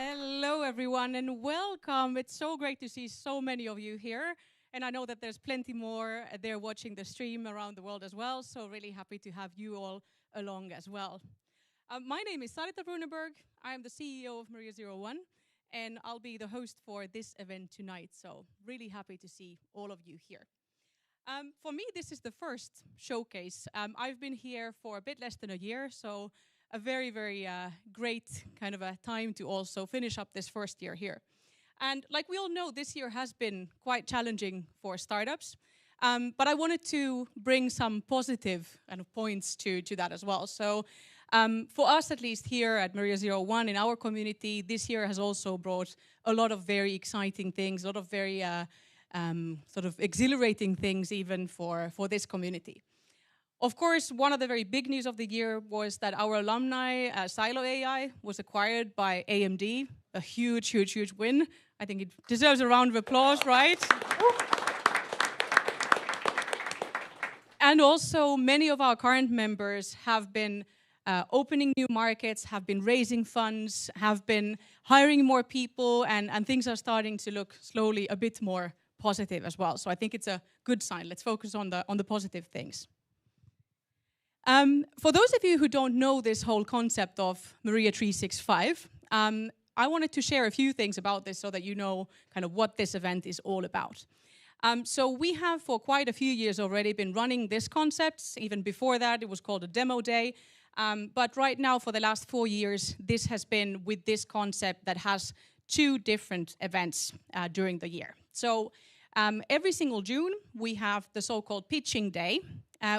Hello, everyone, and welcome. It's so great to see so many of you here. And I know that there's plenty more there watching the stream around the world as well. So really happy to have you all along as well. My name is Sarita Runeberg. I'm the CEO of Maria01, and I'll be the host for this event tonight. So really happy to see all of you here. For me, this is the first showcase. I've been here for a bit less than a year, so a very, very great kind of a time to also finish up this first year here. And like we all know, this year has been quite challenging for startups, but I wanted to bring some positive kind of points to that as well. So for us, at least here at Maria01 in our community, this year has also brought a lot of very exciting things, a lot of very sort of exhilarating things even for this community. Of course, one of the very big news of the year was that our alumni, Silo AI, was acquired by AMD. A huge, huge, huge win. I think it deserves a round of applause, right? And also, many of our current members have been opening new markets, have been raising funds, have been hiring more people, and things are starting to look slowly a bit more positive as well. So I think it's a good sign. Let's focus on the positive things. For those of you who don't know this whole concept of Maria 365, I wanted to share a few things about this so that you know kind of what this event is all about. So we have for quite a few years already been running this concept. Even before that, it was called a demo day. But right now, for the last 4 years, this has been with this concept that has 2 different events during the year. So every single June, we have the so-called pitching day,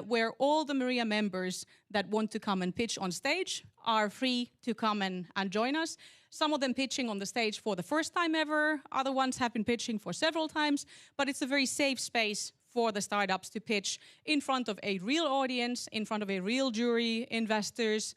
where all the Maria members that want to come and pitch on stage are free to come and join us. Some of them pitching on the stage for the first time ever. Other ones have been pitching for several times. But it's a very safe space for the startups to pitch in front of a real audience, in front of a real jury, investors,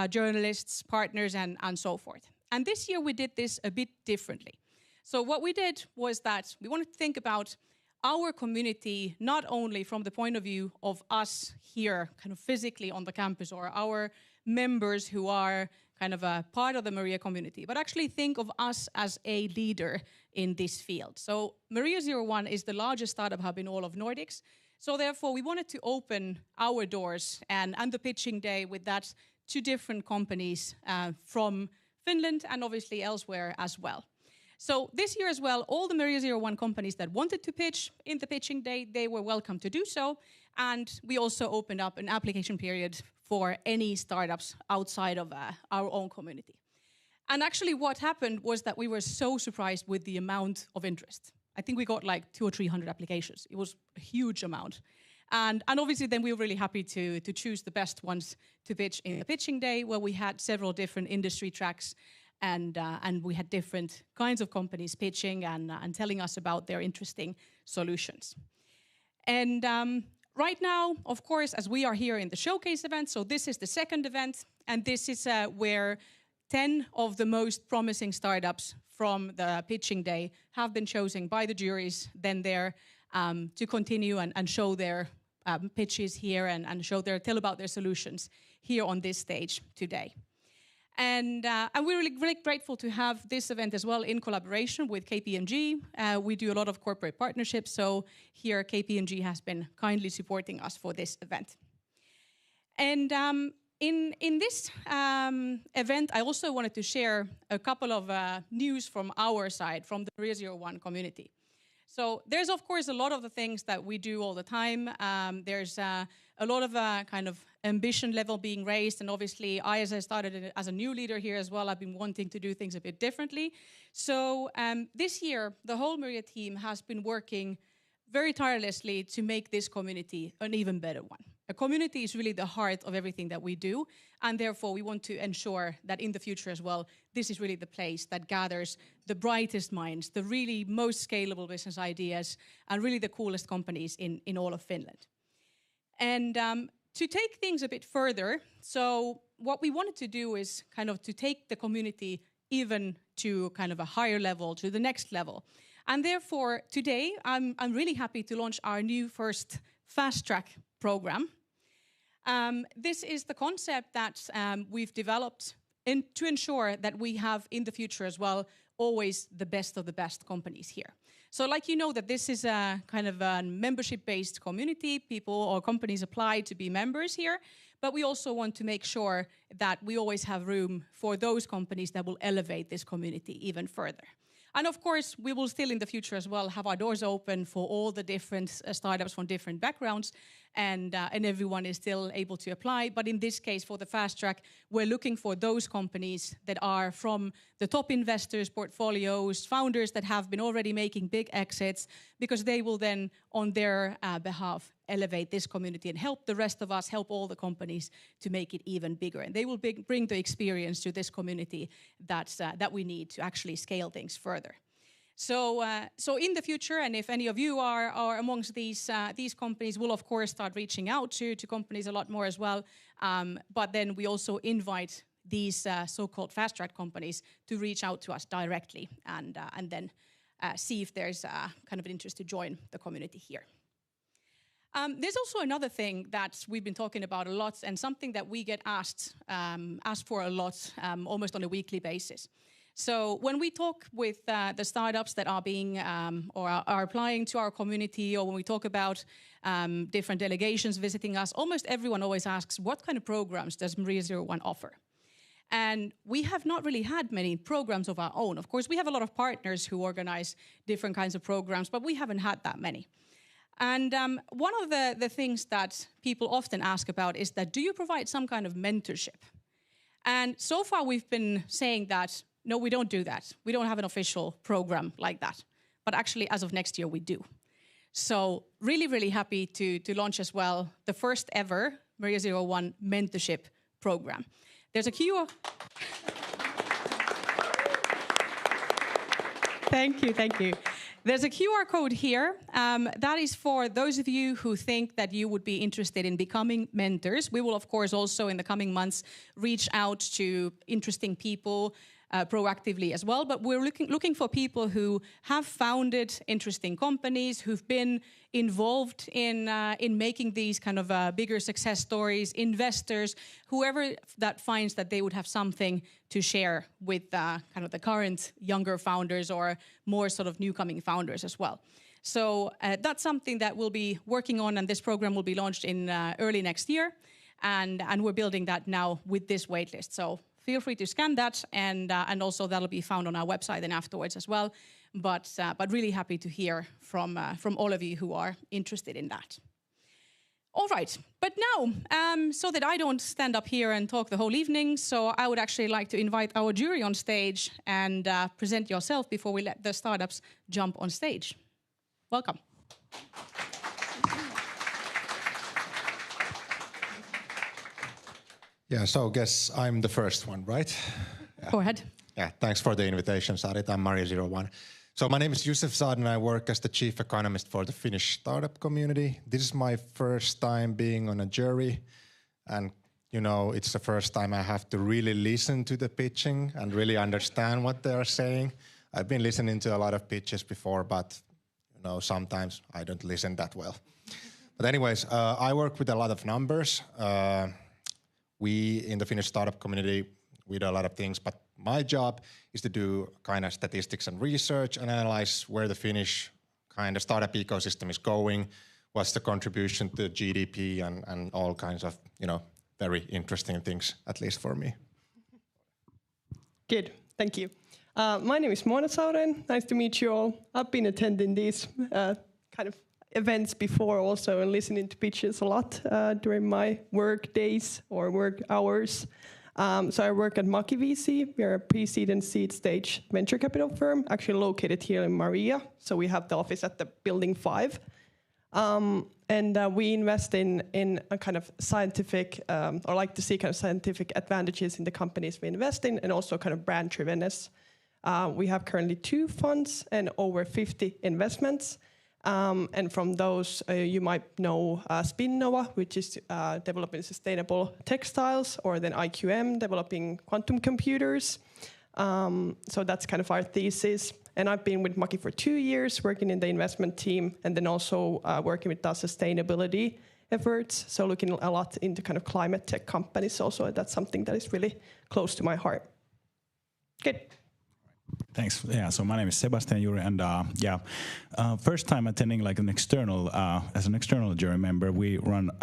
journalists, partners, and so forth. And this year we did this a bit differently. So what we did was that we wanted to think about our community, not only from the point of view of us here kind of physically on the campus or our members who are kind of a part of the Maria community, but actually think of us as a leader in this field. So Maria01 is the largest startup hub in all of Nordics. So therefore, we wanted to open our doors and the pitching day with that to different companies from Finland and obviously elsewhere as well. So this year as well, all the Maria01 companies that wanted to pitch in the pitching day, they were welcome to do so. And we also opened up an application period for any startups outside of our own community. And actually what happened was that we were so surprised with the amount of interest. I think we got like 200 or 300 applications. It was a huge amount. And obviously then we were really happy to choose the best ones to pitch in the pitching day, where we had several different industry tracks. And we had different kinds of companies pitching and telling us about their interesting solutions. And right now, of course, as we are here in the showcase event, so this is the second event, and this is where 10 of the most promising startups from the pitching day have been chosen by the juries, then there to continue and show their pitches here and tell about their solutions here on this stage today. And we're really grateful to have this event as well in collaboration with KPMG. We do a lot of corporate partnerships, so here KPMG has been kindly supporting us for this event. And in this event, I also wanted to share a couple of news from our side, from the Maria01 community. So there's, of course, a lot of the things that we do all the time. There's a lot of kind of ambition level being raised. And obviously, as I started as a new leader here as well, I've been wanting to do things a bit differently. So this year, the whole Maria team has been working very tirelessly to make this community an even better one. A community is really the heart of everything that we do, and therefore we want to ensure that in the future as well, this is really the place that gathers the brightest minds, the really most scalable business ideas, and really the coolest companies in all of Finland. And to take things a bit further, so what we wanted to do is kind of to take the community even to kind of a higher level, to the next level. And therefore, today, I'm really happy to launch our new first fast track program. This is the concept that we've developed and to ensure that we have in the future as well always the best of the best companies here. So like you know that this is a kind of a membership-based community. People or companies apply to be members here, but we also want to make sure that we always have room for those companies that will elevate this community even further. And of course, we will still in the future as well have our doors open for all the different startups from different backgrounds, and everyone is still able to apply. But in this case, for the fast track, we're looking for those companies that are from the top investors' portfolios, founders that have been already making big exits, because they will then, on their behalf, elevate this community and help the rest of us, help all the companies to make it even bigger. And they will bring the experience to this community that we need to actually scale things further. So in the future, and if any of you are amongst these companies, we'll of course start reaching out to companies a lot more as well. But then we also invite these so-called fast-track companies to reach out to us directly and then see if there's kind of an interest to join the community here. There's also another thing that we've been talking about a lot, and something that we get asked for a lot, almost on a weekly basis. So when we talk with the startups that are being or are applying to our community, or when we talk about different delegations visiting us, almost everyone always asks, what kind of programs does Maria01 offer? And we have not really had many programs of our own. Of course, we have a lot of partners who organize different kinds of programs, but we haven't had that many. And one of the things that people often ask about is that, do you provide some kind of mentorship? And so far we've been saying that, no, we don't do that. We don't have an official program like that. But actually, as of next year, we do. So really, really happy to launch as well the first ever Maria01 mentorship program. There's a QR... Thank you. There's a QR code here. That is for those of you who think that you would be interested in becoming mentors. We will, of course, also in the coming months reach out to interesting people proactively as well. But we're looking for people who have founded interesting companies, who've been involved in making these kind of bigger success stories, investors, whoever that finds that they would have something to share with kind of the current younger founders or more sort of new-coming founders as well. So that's something that we'll be working on, and this program will be launched in early next year. And we're building that now with this waitlist. So feel free to scan that, and also that'll be found on our website and afterwards as well. But really happy to hear from all of you who are interested in that. All right, but now, so that I don't stand up here and talk the whole evening, so I would actually like to invite our jury on stage and present yourself before we let the startups jump on stage. Welcome. Yeah, so guess I'm the first one, right? Yeah. Go ahead. Yeah, thanks for the invitation, Sarit. I'm Maria01. So my name is Youssef, and I work as the chief economist for the Finnish startup community. This is my first time being on a jury, and you know, it's the first time I have to really listen to the pitching and really understand what they are saying. I've been listening to a lot of pitches before, but you know, sometimes I don't listen that well. But anyways, I work with a lot of numbers. We in the Finnish startup community, we do a lot of things, but my job is to do kind of statistics and research and analyze where the Finnish kind of startup ecosystem is going, what's the contribution to GDP and all kinds of, you know, very interesting things, at least for me. Good, thank you. My name is Mona Sauren. Nice to meet you all. I've been attending these kind of events before also and listening to pitches a lot during my work days or work hours. So I work at Maki.vc. We are a pre-seed and seed stage venture capital firm, actually located here in Maria. So we have the office at the building 5. And we invest in a kind of scientific, or like to see kind of scientific advantages in the companies we invest in, and also kind of brand drivenness. We have currently 2 funds and over 50 investments. And from those, you might know Pinea, which is developing sustainable textiles, or then IQM, developing quantum computers. So that's kind of our thesis. And I've been with Maki for 2 years, working in the investment team, and then also working with our sustainability efforts. So looking a lot into kind of climate tech companies also. That's something that is really close to my heart. Good. Thanks. Yeah, so my name is Sebastian Juri, and first time attending like an external, as an external jury member.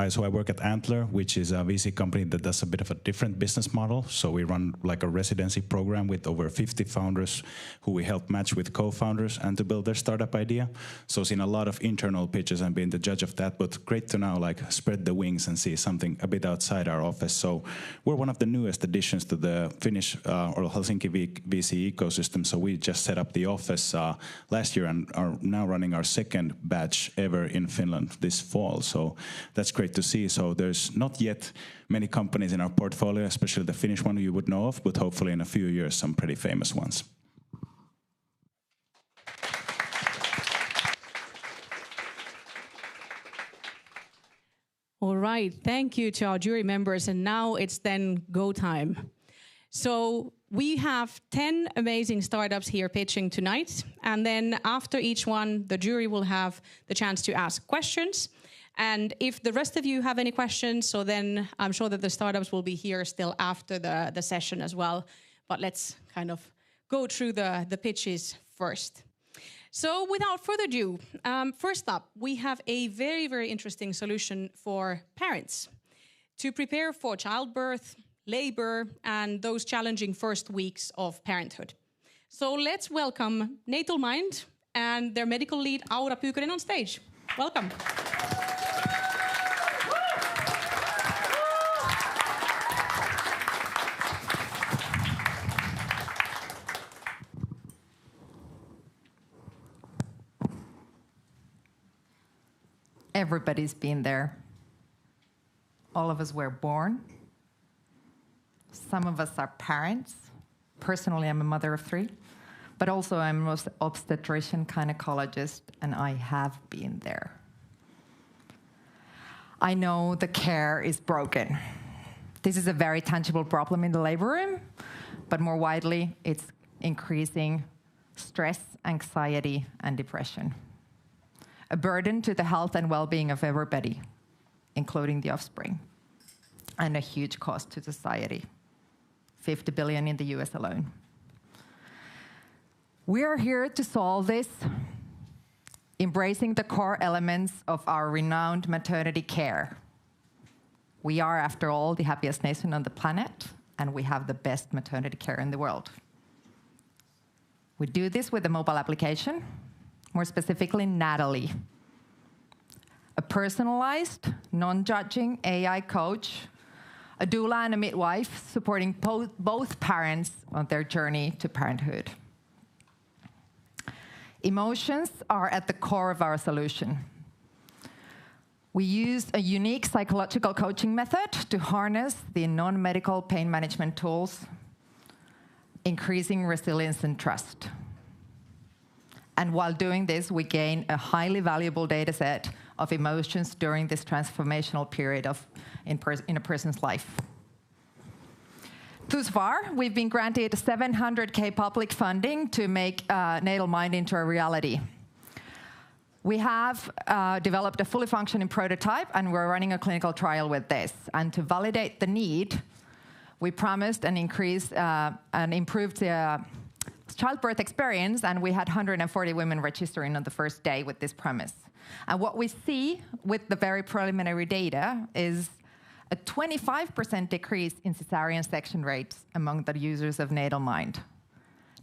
So I work at Antler, which is a VC company that does a bit of a different business model. So we run like a residency program with over 50 founders who we help match with co-founders and to build their startup idea. So seen a lot of internal pitches and being the judge of that, but great to now like spread the wings and see something a bit outside our office. So we're one of the newest additions to the Finnish or Helsinki VC ecosystem. So we just set up the office last year and are now running our second batch ever in Finland this fall. So that's great to see. So there's not yet many companies in our portfolio, especially the Finnish one you would know of, but hopefully in a few years some pretty famous ones. All right, thank you to our jury members, and now it's then go time. So we have 10 amazing startups here pitching tonight, and then after each one, the jury will have the chance to ask questions. And if the rest of you have any questions, so then I'm sure that the startups will be here still after the session as well. But let's kind of go through the pitches first. So without further ado, first up, we have a very, very interesting solution for parents to prepare for childbirth, labor, and those challenging first weeks of parenthood. So let's welcome Natal Mind and their medical lead, Aura Pyykönen, on stage. Welcome. Everybody's been there. All of us were born. Some of us are parents. Personally, I'm a mother of 3. But also I'm an obstetrician gynecologist, and I have been there. I know the care is broken. This is a very tangible problem in the labor room, but more widely, it's increasing stress, anxiety, and depression. A burden to the health and well-being of everybody, including the offspring, and a huge cost to society, $50 billion in the US alone. We are here to solve this, embracing the core elements of our renowned maternity care. We are, after all, the happiest nation on the planet, and we have the best maternity care in the world. We do this with a mobile application, more specifically Natal, a personalized, non-judging AI coach, a doula and a midwife supporting both parents on their journey to parenthood. Emotions are at the core of our solution. We use a unique psychological coaching method to harness the non-medical pain management tools, increasing resilience and trust. And while doing this, we gain a highly valuable data set of emotions during this transformational period in a person's life. Thus far, we've been granted $700K public funding to make Natal Mind into a reality. We have developed a fully functioning prototype, and we're running a clinical trial with this. And to validate the need, we promised an increased and improved childbirth experience, and we had 140 women registering on the first day with this premise. And what we see with the very preliminary data is a 25% decrease in cesarean section rates among the users of Natal Mind.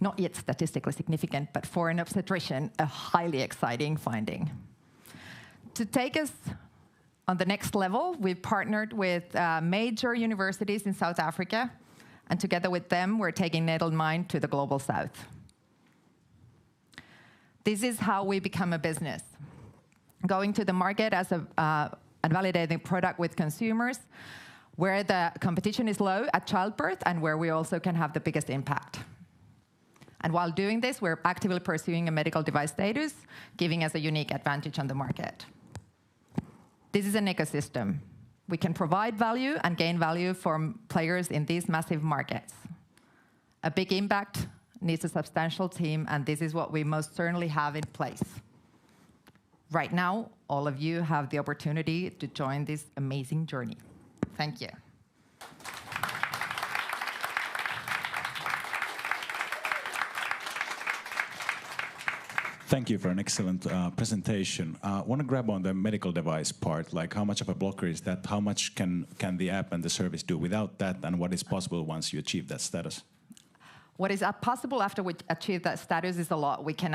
Not yet statistically significant, but for an obstetrician, a highly exciting finding. To take us on the next level, we've partnered with major universities in South Africa, and together with them, we're taking Natal Mind to the global south. This is how we become a business. Going to the market as and validating product with consumers, where the competition is low at childbirth and where we also can have the biggest impact. And while doing this, we're actively pursuing a medical device status, giving us a unique advantage on the market. This is an ecosystem. We can provide value and gain value from players in these massive markets. A big impact needs a substantial team, and this is what we most certainly have in place. Right now, all of you have the opportunity to join this amazing journey. Thank you. Thank you for an excellent presentation. I want to grab on the medical device part, like how much of a blocker is that? How much can the app and the service do without that? And what is possible once you achieve that status? What is possible after we achieve that status is a lot. We can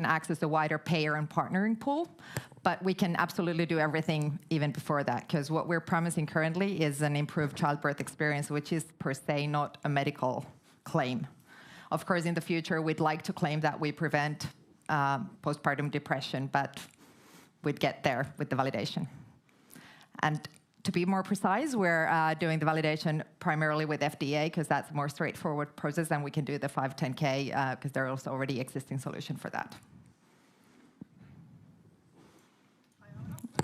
access a wider payer and partnering pool, but we can absolutely do everything even before that, because what we're promising currently is an improved childbirth experience, which is per se not a medical claim. Of course, in the future, we'd like to claim that we prevent postpartum depression, but we'd get there with the validation. And to be more precise, we're doing the validation primarily with FDA because that's a more straightforward process, and we can do the 510K because there is already existing solution for that.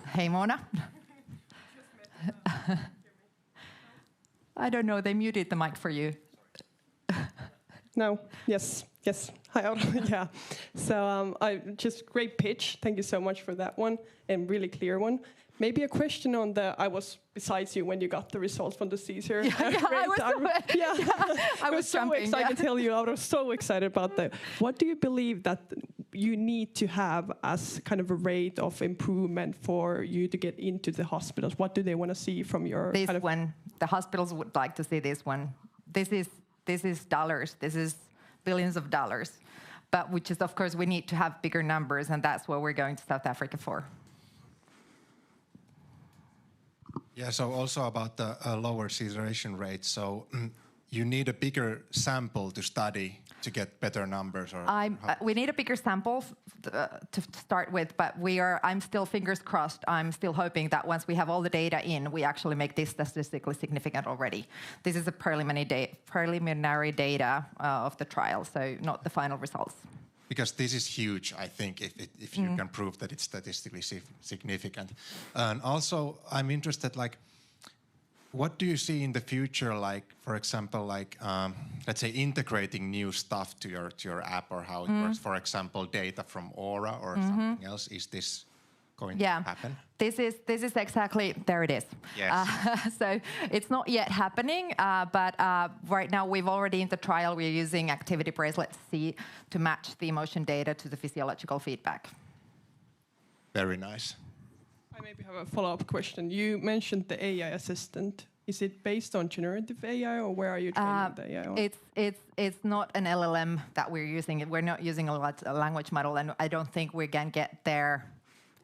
Hey, Mona. I don't know, they muted the mic for you. No, yes. Hi, Aura. Yeah. So just great pitch. Thank you so much for that one, and really clear one. Maybe a question on I was besides you when you got the results from the Caesar. I was so jumping, excited to tell you. I was so excited about that. What do you believe that you need to have as kind of a rate of improvement for you to get into the hospitals? What do they want to see from your this one? The hospitals would like to see this one. This is dollars. This is billions of dollars. But which is, of course, we need to have bigger numbers, and that's what we're going to South Africa for. Yeah, so also about the lower caesarean rate. So you need a bigger sample to study to get better numbers? Or we need a bigger sample to start with, but I'm still fingers crossed. I'm still hoping that once we have all the data in, we actually make this statistically significant already. This is a preliminary data of the trial, so not the final results. Because this is huge, I think, if you can prove that it's statistically significant. And also, I'm interested, like, what do you see in the future, like, for example, like, let's say, integrating new stuff to your app, or how it works? For example, data from Aura or something else. Is this going to happen? This is exactly, there it is. Yes. So it's not yet happening, but right now we've already in the trial, we're using activity bracelets C to match the emotion data to the physiological feedback. Very nice. I maybe have a follow-up question. You mentioned the AI assistant. Is it based on generative AI, or where are you training the AI on? It's not an LLM that we're using. We're not using a language model, and I don't think we can get there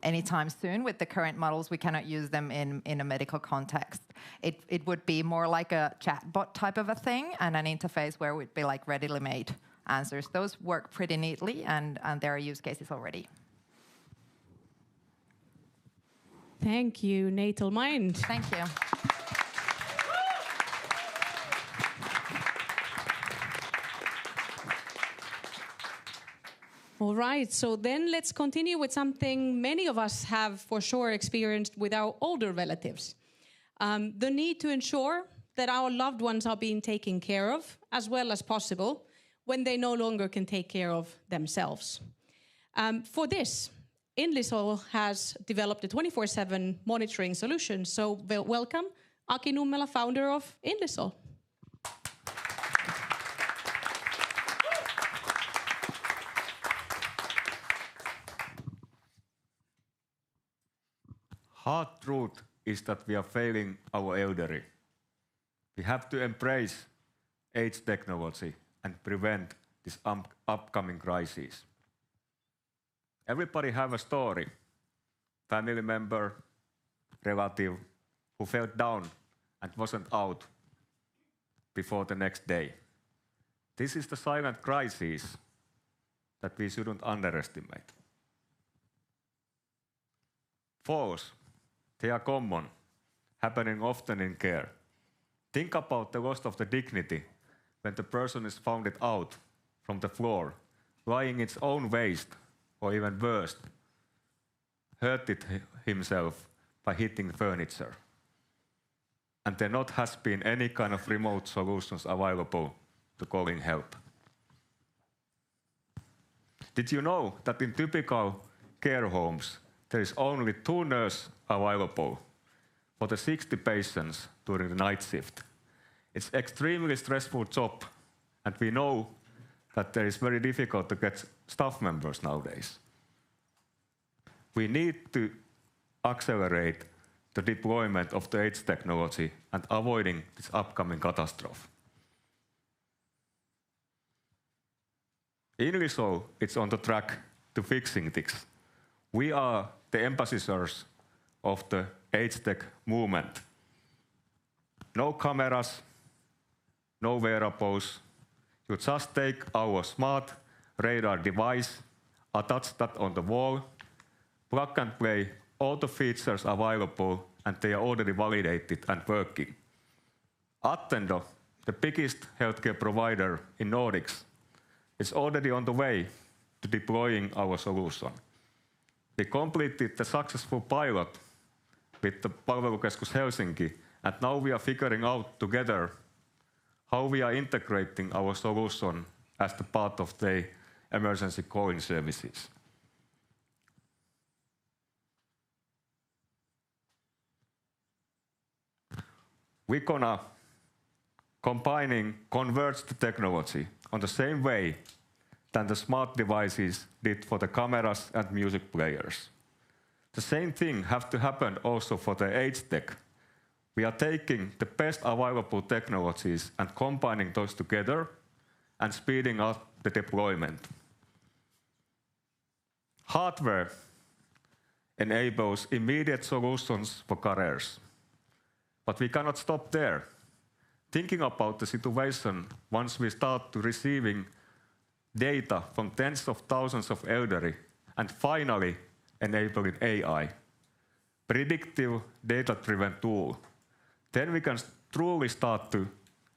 anytime soon. With the current models, we cannot use them in a medical context. It would be more like a chatbot type of a thing, and an interface where it would be like readily made answers. Those work pretty neatly, and there are use cases already. Thank you, Natal Mind. Thank you. All right, so then let's continue with something many of us have for sure experienced with our older relatives. The need to ensure that our loved ones are being taken care of as well as possible when they no longer can take care of themselves. For this, Inlisol has developed a 24/7 monitoring solution. So welcome, Aki Nummela, founder of Inlisol. Hard truth is that we are failing our elderly. We have to embrace age technology and prevent this upcoming crisis. Everybody have a story, family member, relative, who fell down and wasn't out before the next day. This is the silent crisis that we shouldn't underestimate. Falls, they are common, happening often in care. Think about the loss of the dignity when the person is found out from the floor, lying its own waste, or even worse, hurted himself by hitting furniture. And there not has been any kind of remote solutions available to calling help. Did you know that in typical care homes, there is only 2 nurses available for the 60 patients during the night shift. It's extremely stressful job, and we know that it is very difficult to get staff members nowadays. We need to accelerate the deployment of the AIDS technology and avoiding this upcoming catastrophe. Inlisol is on the track to fixing this. We are the ambassadors of the AIDS tech movement. No cameras, no wearables. You just take our smart radar device, attach that on the wall, plug and play, all the features available, and they are already validated and working. Attendo, the biggest healthcare provider in Nordics, is already on the way to deploying our solution. We completed the successful pilot with the Palvelukeskus Helsinki, and now we are figuring out together how we are integrating our solution as the part of the emergency calling services. We're gonna converge the technology on the same way than the smart devices did for the cameras and music players. The same thing have to happen also for the AIDS tech. We are taking the best available technologies and combining those together and speeding up the deployment. Hardware enables immediate solutions for carriers. But we cannot stop there. Thinking about the situation once we start to receiving data from tens of thousands of elderly and finally enabling AI, predictive data-driven tool, then we can truly start to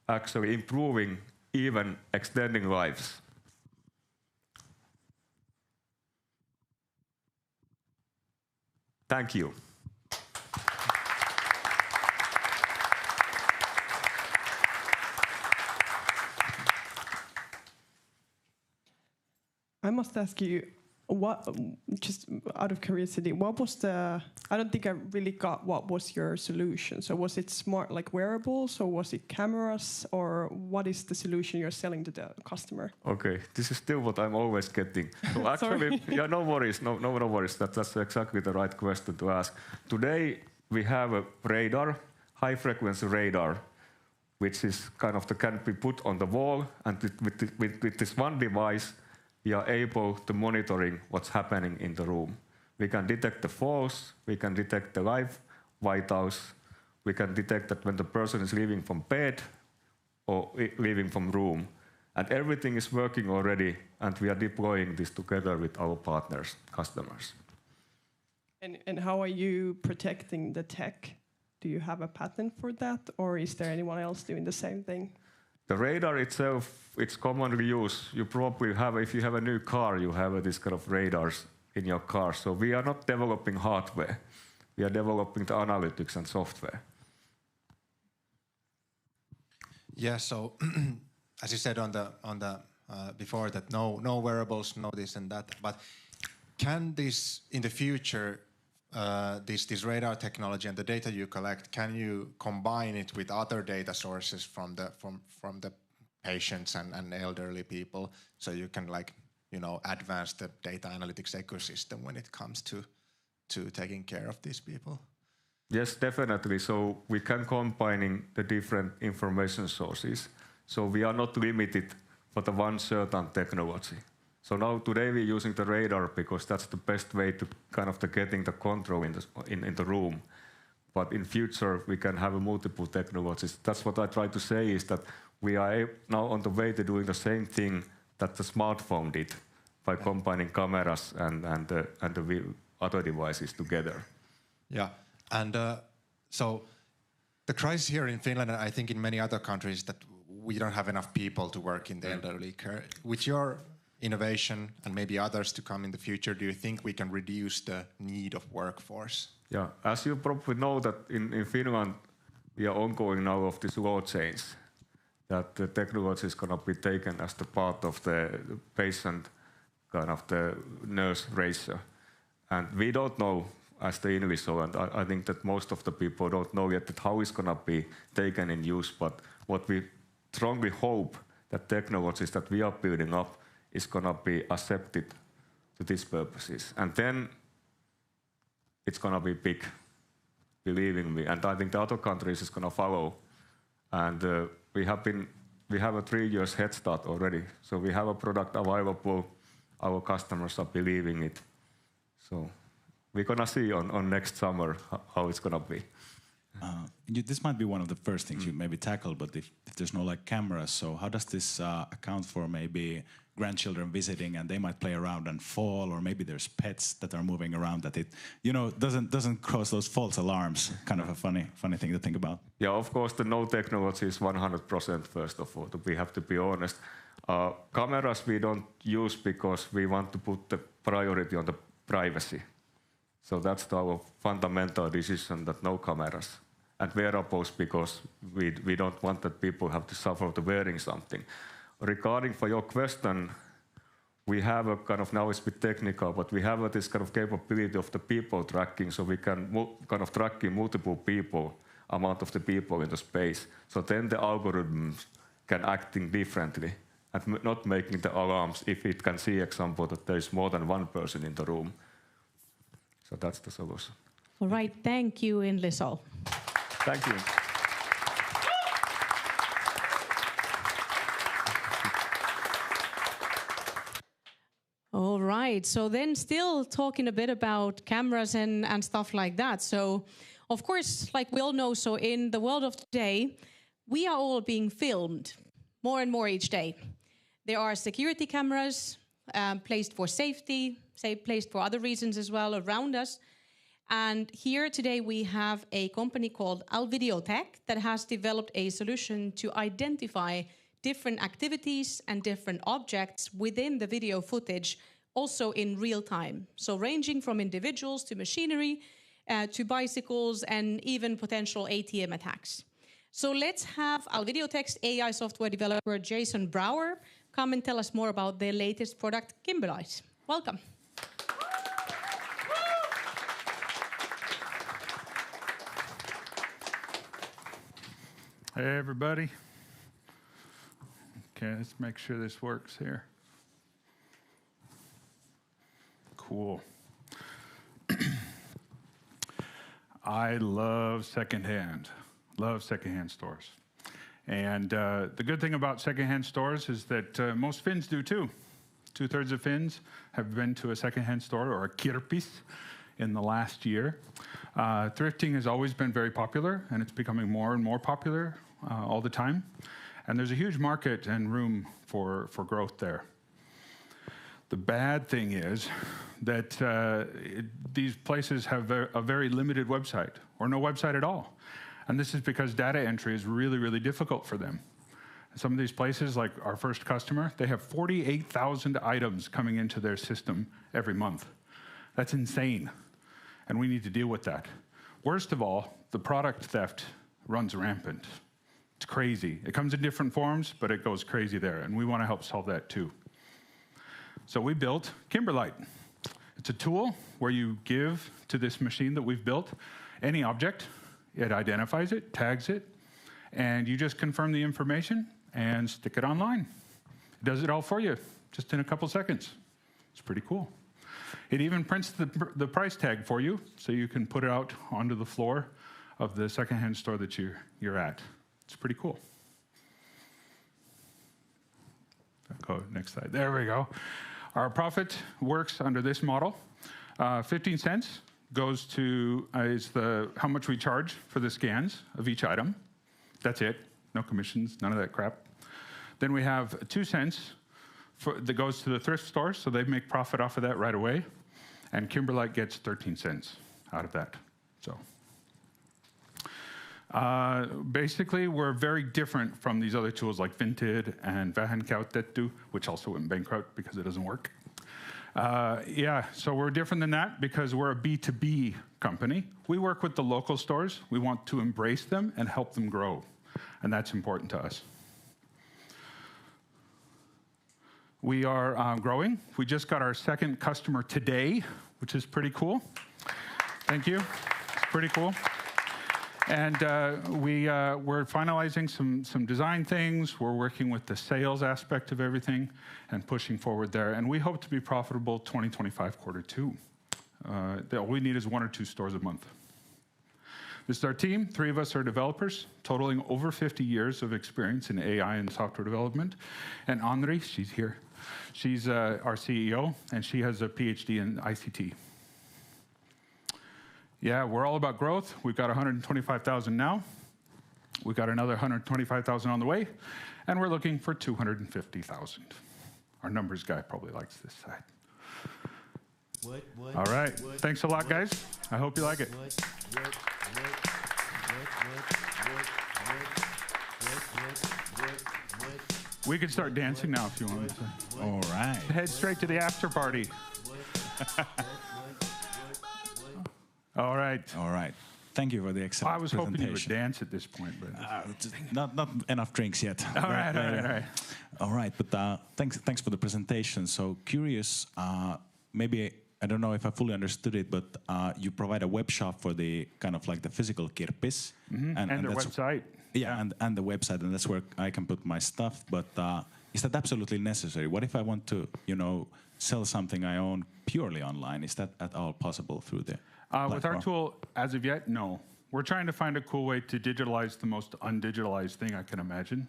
actually improving, even extending lives. Thank you. I must ask you, what, just out of curiosity, what was the, I don't think I really got what was your solution. So was it smart, like wearables, or was it cameras, or what is the solution you're selling to the customer? Okay, this is still what I'm always getting. So actually, yeah, no worries, no worries. That's exactly the right question to ask. Today, we have a radar, high-frequency radar, which is kind of can be put on the wall, and with this one device, we are able to monitoring what's happening in the room. We can detect the falls, we can detect the life vitals, we can detect that when the person is leaving from bed or leaving from room. And everything is working already, and we are deploying this together with our partners, customers. And how are you protecting the tech? Do you have a patent for that, or is there anyone else doing the same thing? The radar itself, it's commonly used. You probably have, if you have a new car, you have this kind of radars in your car. So we are not developing hardware. We are developing the analytics and software. Yeah, so as you said on the before that no wearables, no this and that, but can this in the future this radar technology and the data you collect, can you combine it with other data sources from the patients and elderly people, so you can advance the data analytics ecosystem when it comes to taking care of these people? Yes, definitely. So we can combining the different information sources. So we are not limited for the one certain technology. So now today we're using the radar because that's the best way to kind of getting the control in the room. But in future we can have multiple technologies. That's what I try to say, is that we are now on the way to doing the same thing that the smartphone did by combining cameras and the other devices together. Yeah, and so the crisis here in Finland, and I think in many other countries, that we don't have enough people to work in the elderly care. With your innovation and maybe others to come in the future, do you think we can reduce the need of workforce? Yeah, as you probably know that in Finland, we are ongoing now of this law change, that the technology is going to be taken as the part of the patient, kind of the nurse ratio. And we don't know as the Inlisol, and I think that most of the people don't know yet that how it's going to be taken in use, but what we strongly hope that technologies that we are building up is going to be accepted to these purposes. And then it's going to be big, believing me. And I think the other countries is going to follow. And we have a 3 years head start already. So we have a product available. Our customers are believing it. So we're going to see on next summer how it's going to be. This might be one of the first things you maybe tackle, but if there's no like cameras, so how does this account for maybe grandchildren visiting and they might play around and fall, or maybe there's pets that are moving around that it, doesn't cause those false alarms? Kind of a funny thing to think about. Yeah, of course, the no technology is 100% first of all. We have to be honest. Cameras we don't use because we want to put the priority on the privacy. So that's our fundamental decision that no cameras. And wearables because we don't want that people have to suffer to wearing something. Regarding for your question, we have a kind of, now it's a bit technical, but we have this kind of capability of the people tracking, so we can kind of tracking multiple people, amount of the people in the space. So then the algorithms can acting differently and not making the alarms if it can see example that there is more than one person in the room. So that's the solution. All right, thank you, Inlisol. Thank you. All right, so then still talking a bit about cameras and stuff like that. So, of course, like we all know, so in the world of today, we are all being filmed more and more each day. There are security cameras placed for safety, placed for other reasons as well around us. And here today we have a company called Alvidio Tech that has developed a solution to identify different activities and different objects within the video footage, also in real time. So ranging from individuals to machinery, to bicycles and even potential ATM attacks. So let's have Alvidio Tech's AI software developer Jason Brower come and tell us more about their latest product, Kimberlite. Welcome. Hey, everybody. Okay, let's make sure this works here. Cool. I love secondhand stores. And the good thing about secondhand stores is that most Finns do too. 2/3 of Finns have been to a secondhand store or a kirpis in the last year. Thrifting has always been very popular, and it's becoming more and more popular all the time. And there's a huge market and room for growth there. The bad thing is that these places have a very limited website, or no website at all. And this is because data entry is really, really difficult for them. Some of these places, like our first customer, they have 48,000 items coming into their system every month. That's insane. And we need to deal with that. Worst of all, the product theft runs rampant. It's crazy. It comes in different forms, but it goes crazy there. And we want to help solve that too. So we built Kimberlite. It's a tool where you give to this machine that we've built any object. It identifies it, tags it, and you just confirm the information and stick it online. It does it all for you, just in a couple seconds. It's pretty cool. It even prints the price tag for you, so you can put it out onto the floor of the secondhand store that you're at. It's pretty cool. Go next slide. There we go. Our profit works under this model. 15 cents goes to is how much we charge for the scans of each item. That's it. No commissions, none of that crap. Then we have 2 cents that goes to the thrift stores, so they make profit off of that right away. And Kimberlite gets 13 cents out of that. So basically, we're very different from these other tools like Vinted and Vähenkäytetty, which also went bankrupt because it doesn't work. So we're different than that because we're a B2B company. We work with the local stores. We want to embrace them and help them grow. And that's important to us. We are growing. We just got our second customer today. which is pretty cool. Thank you. It's pretty cool. And we're finalizing some design things. We're working with the sales aspect of everything and pushing forward there. And we hope to be profitable 2025 Q2. All we need is 1 or 2 stores a month. This is our team. 3 of us are developers, totaling over 50 years of experience in AI and software development. And Andri, she's here. She's our CEO, and she has a PhD in ICT. Yeah, we're all about growth. We've got 125,000 now. We've got another 125,000 on the way, and we're looking for 250,000. Our numbers guy probably likes this side. All right. Thanks a lot, guys. I hope you like it. We can start dancing now if you want. All right. Head straight to the after party. All right. All right. Thank you for the excellent I was presentation. hoping you would dance at this point, but not enough drinks yet. all right. All right, but thanks for the presentation. So curious, maybe I don't know if I fully understood it, but you provide a web shop for the kind of like the physical kirpis, and their website. Yeah, and the website, and that's where I can put my stuff. But is that absolutely necessary? What if I want to, sell something I own purely online? Is that at all possible through the with our tool, as of yet, no. We're trying to find a cool way to digitalize the most undigitalized thing I can imagine.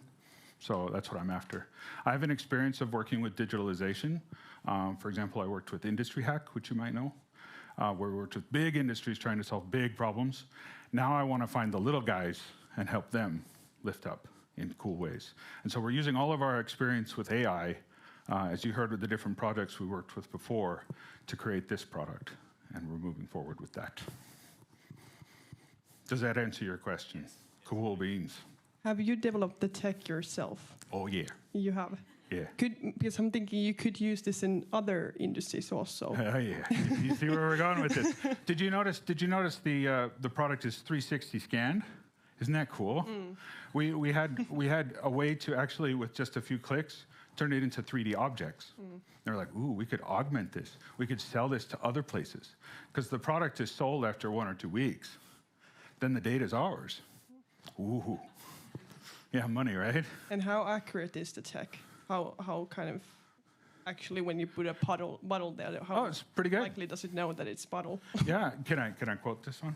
So that's what I'm after. I have an experience of working with digitalization. For example, I worked with Industry Hack, which you might know, where we worked with big industries trying to solve big problems. Now I want to find the little guys and help them lift up in cool ways. And so we're using all of our experience with AI, as you heard with the different projects we worked with before, to create this product. And we're moving forward with that. Does that answer your question? Cool beans. Have you developed the tech yourself? Oh, yeah. You have? Yeah. Because I'm thinking you could use this in other industries also. Oh, yeah. You see where we're going with this. Did you notice the product is 360 scanned? Isn't that cool? We had a way to actually, with just a few clicks, turn it into 3D objects. They're like, ooh, we could augment this. We could sell this to other places. Because the product is sold after 1 or 2 weeks. Then the data is ours. Ooh. Yeah, money, right? And how accurate is the tech? How kind of, actually when you put a bottle there, how it's pretty good. likely does it know that it's bottle? Yeah, can I quote this one?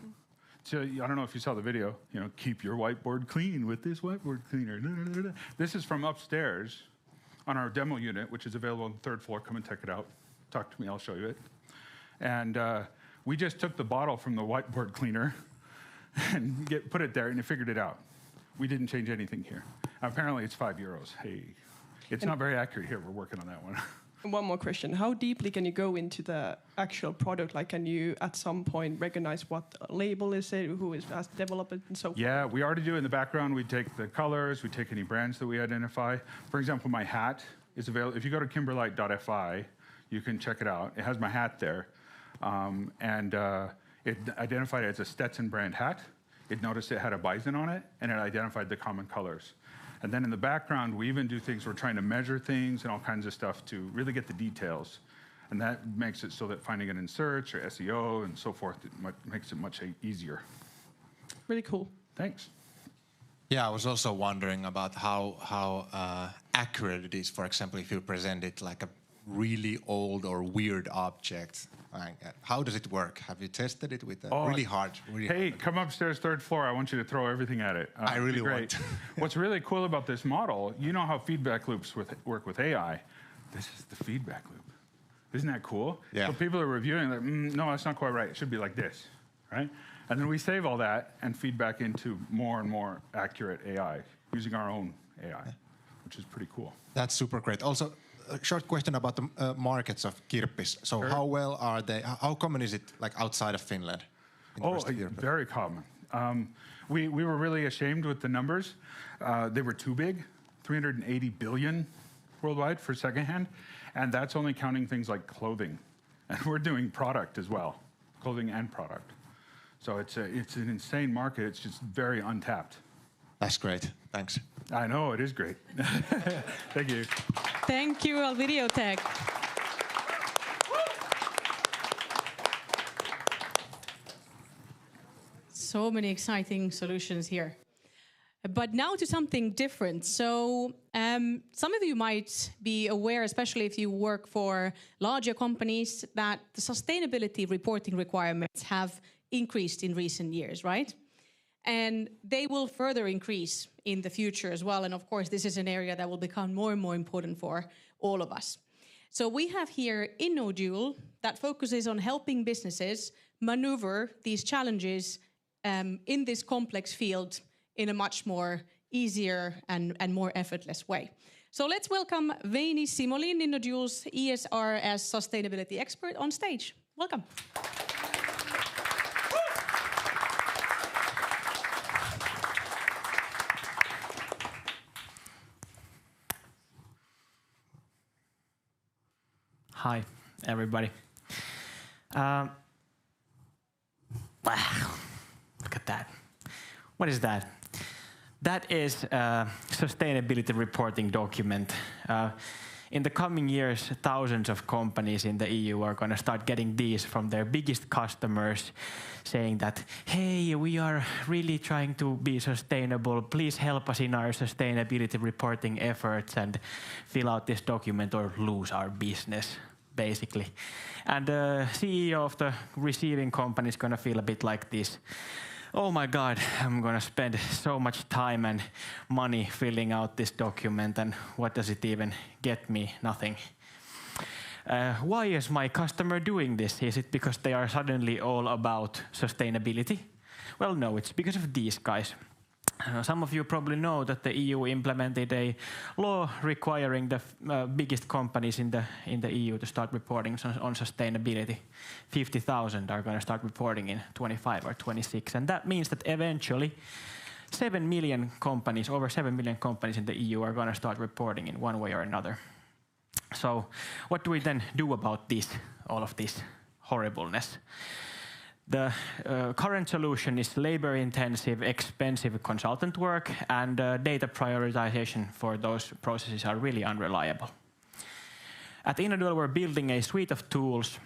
So I don't know if you saw the video, keep your whiteboard clean with this whiteboard cleaner. This is from upstairs on our demo unit, which is available on the 3rd floor. Come and check it out. Talk to me, I'll show you it. And we just took the bottle from the whiteboard cleaner and put it there, and it figured it out. We didn't change anything here. Apparently, it's €5. Hey, it's not very accurate here. We're working on that one. One more question. How deeply can you go into the actual product? Like, can you at some point recognize what label is it, who has developed it, and so forth? Yeah, we already do in the background. We take the colors, we take any brands that we identify. For example, my hat is available. If you go to kimberlite.fi, you can check it out. It has my hat there. It identified it as a Stetson brand hat. It noticed it had a bison on it, and it identified the common colors. And then in the background, we even do things, we're trying to measure things and all kinds of stuff to really get the details. And that makes it so that finding it in search or SEO and so forth, makes it much easier. Really cool. Thanks. Yeah, I was also wondering about how accurate it is. For example, if you present it like a really old or weird object, how does it work? Have you tested it with a really hard? Come upstairs, 3rd floor. I want you to throw everything at it. I really want. What's really cool about this model, you know how feedback loops work with AI. This is the feedback loop. Isn't that cool? Yeah. So people are reviewing, like, no, that's not quite right. It should be like this, right? And then we save all that and feed back into more and more accurate AI using our own AI, which is pretty cool. That's super great. Also, a short question about the markets of kirpis. So how well are they? How common is it, like outside of Finland? Very common. We were really ashamed with the numbers. They were too big, 380 billion worldwide for secondhand, and that's only counting things like clothing. And we're doing product as well, clothing and product. So it's an insane market. It's just very untapped. That's great. Thanks. I know, it is great. Thank you. Thank you, Alvidio Tech. So many exciting solutions here. But now to something different. So some of you might be aware, especially if you work for larger companies, that the sustainability reporting requirements have increased in recent years, right? And they will further increase in the future as well. And of course, this is an area that will become more and more important for all of us. So we have here Innoduel that focuses on helping businesses maneuver these challenges in this complex field in a much more easier and more effortless way. So let's welcome Veini Simolin, Innoduel's ESRS sustainability expert, on stage. Welcome. Hi, everybody. Wow, look at that. What is that? That is a sustainability reporting document. In the coming years, thousands of companies in the EU are going to start getting these from their biggest customers, saying that, hey, we are really trying to be sustainable. Please help us in our sustainability reporting efforts and fill out this document or lose our business, basically. And the CEO of the receiving company is going to feel a bit like this. Oh my God, I'm going to spend so much time and money filling out this document, and what does it even get me? Nothing. Why is my customer doing this? Is it because they are suddenly all about sustainability? Well, no, it's because of these guys. Some of you probably know that the EU implemented a law requiring the biggest companies in the EU to start reporting on sustainability. 50,000 are going to start reporting in 25 or 26, and that means that eventually 7 million companies, over 7 million companies in the EU are going to start reporting in one way or another. So what do we then do about this, all of this horribleness? The current solution is labor-intensive, expensive consultant work, and data prioritization for those processes are really unreliable. At Innoduel, we're building a suite of tools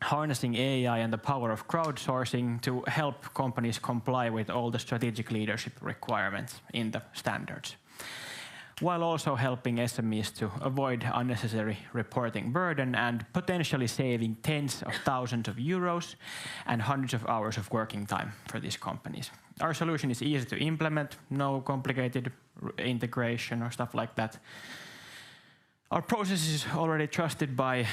harnessing AI and the power of crowdsourcing to help companies comply with all the strategic leadership requirements in the standards, while also helping SMEs to avoid unnecessary reporting burden and potentially saving tens of thousands of euros and hundreds of hours of working time for these companies. Our solution is easy to implement, no complicated integration or stuff like that. Our process is already trusted by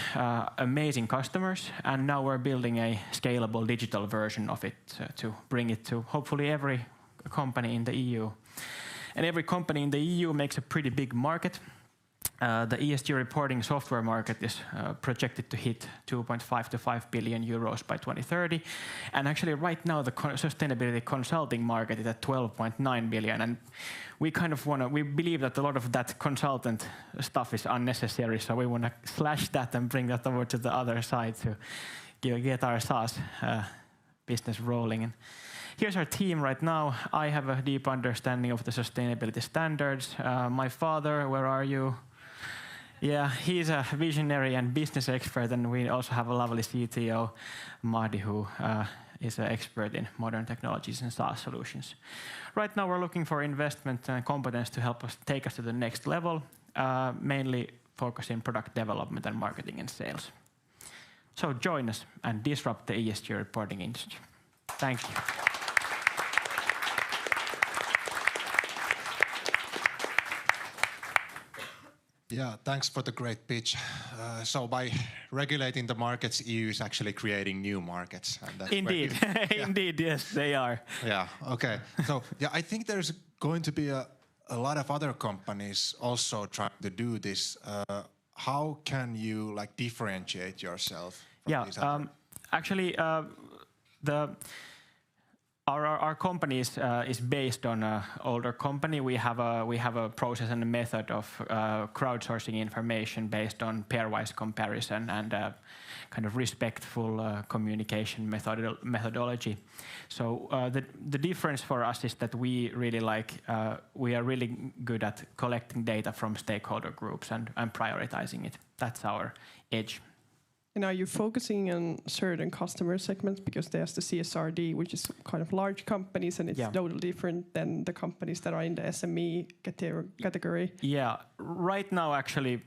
amazing customers, and now we're building a scalable digital version of it to bring it to hopefully every company in the EU. And every company in the EU makes a pretty big market. The ESG reporting software market is projected to hit 2.5 to 5 billion euros by 2030. And actually right now the sustainability consulting market is at 12.9 billion. And we kind of we believe that a lot of that consultant stuff is unnecessary. So we want to slash that and bring that over to the other side to get our SaaS business rolling. And here's our team right now. I have a deep understanding of the sustainability standards. My father, where are you? Yeah, he's a visionary and business expert, and we also have a lovely CTO, Mahdi, who is an expert in modern technologies and SaaS solutions. Right now we're looking for investment and competence to help us take us to the next level, mainly focusing product development and marketing and sales. So join us and disrupt the ESG reporting industry. Thank you. Yeah, thanks for the great pitch. So by regulating the markets, EU is actually creating new markets. And that's indeed, yeah. Indeed, yes, they are. Yeah, okay. So yeah, I think there's going to be a lot of other companies also trying to do this. How can you differentiate yourself from these other? Actually, Our company is based on an older company. We have a process and a method of crowdsourcing information based on pairwise comparison and kind of respectful communication methodology. So the difference for us is that we are really good at collecting data from stakeholder groups and prioritizing it. That's our edge. And are you focusing on certain customer segments? Because there's the CSRD, which is kind of large companies, and it's totally different than the companies that are in the SME category. Yeah, right now actually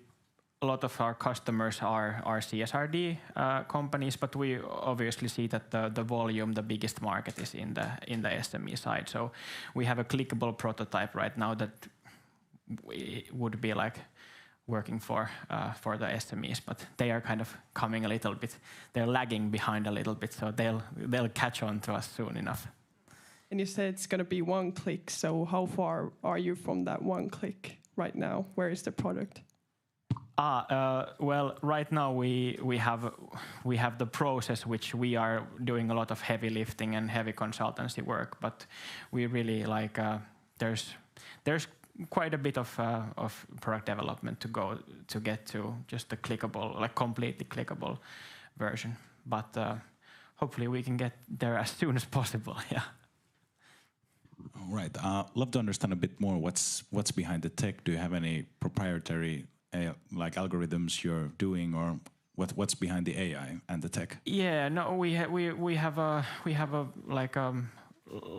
a lot of our customers are CSRD companies, but we obviously see that the volume, the biggest market is in the SME side. So we have a clickable prototype right now that would be like working for the SMEs, but they are kind of coming a little bit. They're lagging behind a little bit, so they'll catch on to us soon enough. And you said it's going to be one click. So how far are you from that one click right now? Where is the product? Well, right now we have the process, which we are doing a lot of heavy lifting and heavy consultancy work, but we really like there's quite a bit of product development to go to get to just the clickable, like completely clickable version. But hopefully we can get there as soon as possible. Yeah. All right. Love to understand a bit more. What's behind the tech? Do you have any proprietary like algorithms you're doing, or what's behind the AI and the tech? Yeah. No, we have a like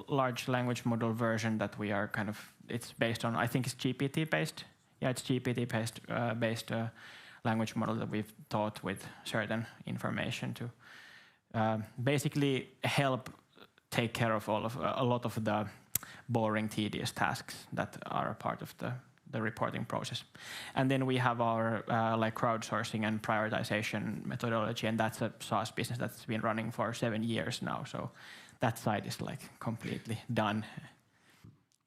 large language model version that we are kind of, it's based on, I think it's GPT based. Yeah, it's GPT based language model that we've taught with certain information to basically help take care of a lot of the boring, tedious tasks that are a part of the reporting process. And then we have our like crowdsourcing and prioritization methodology, and that's a SaaS business that's been running for 7 years now. So that side is like completely done.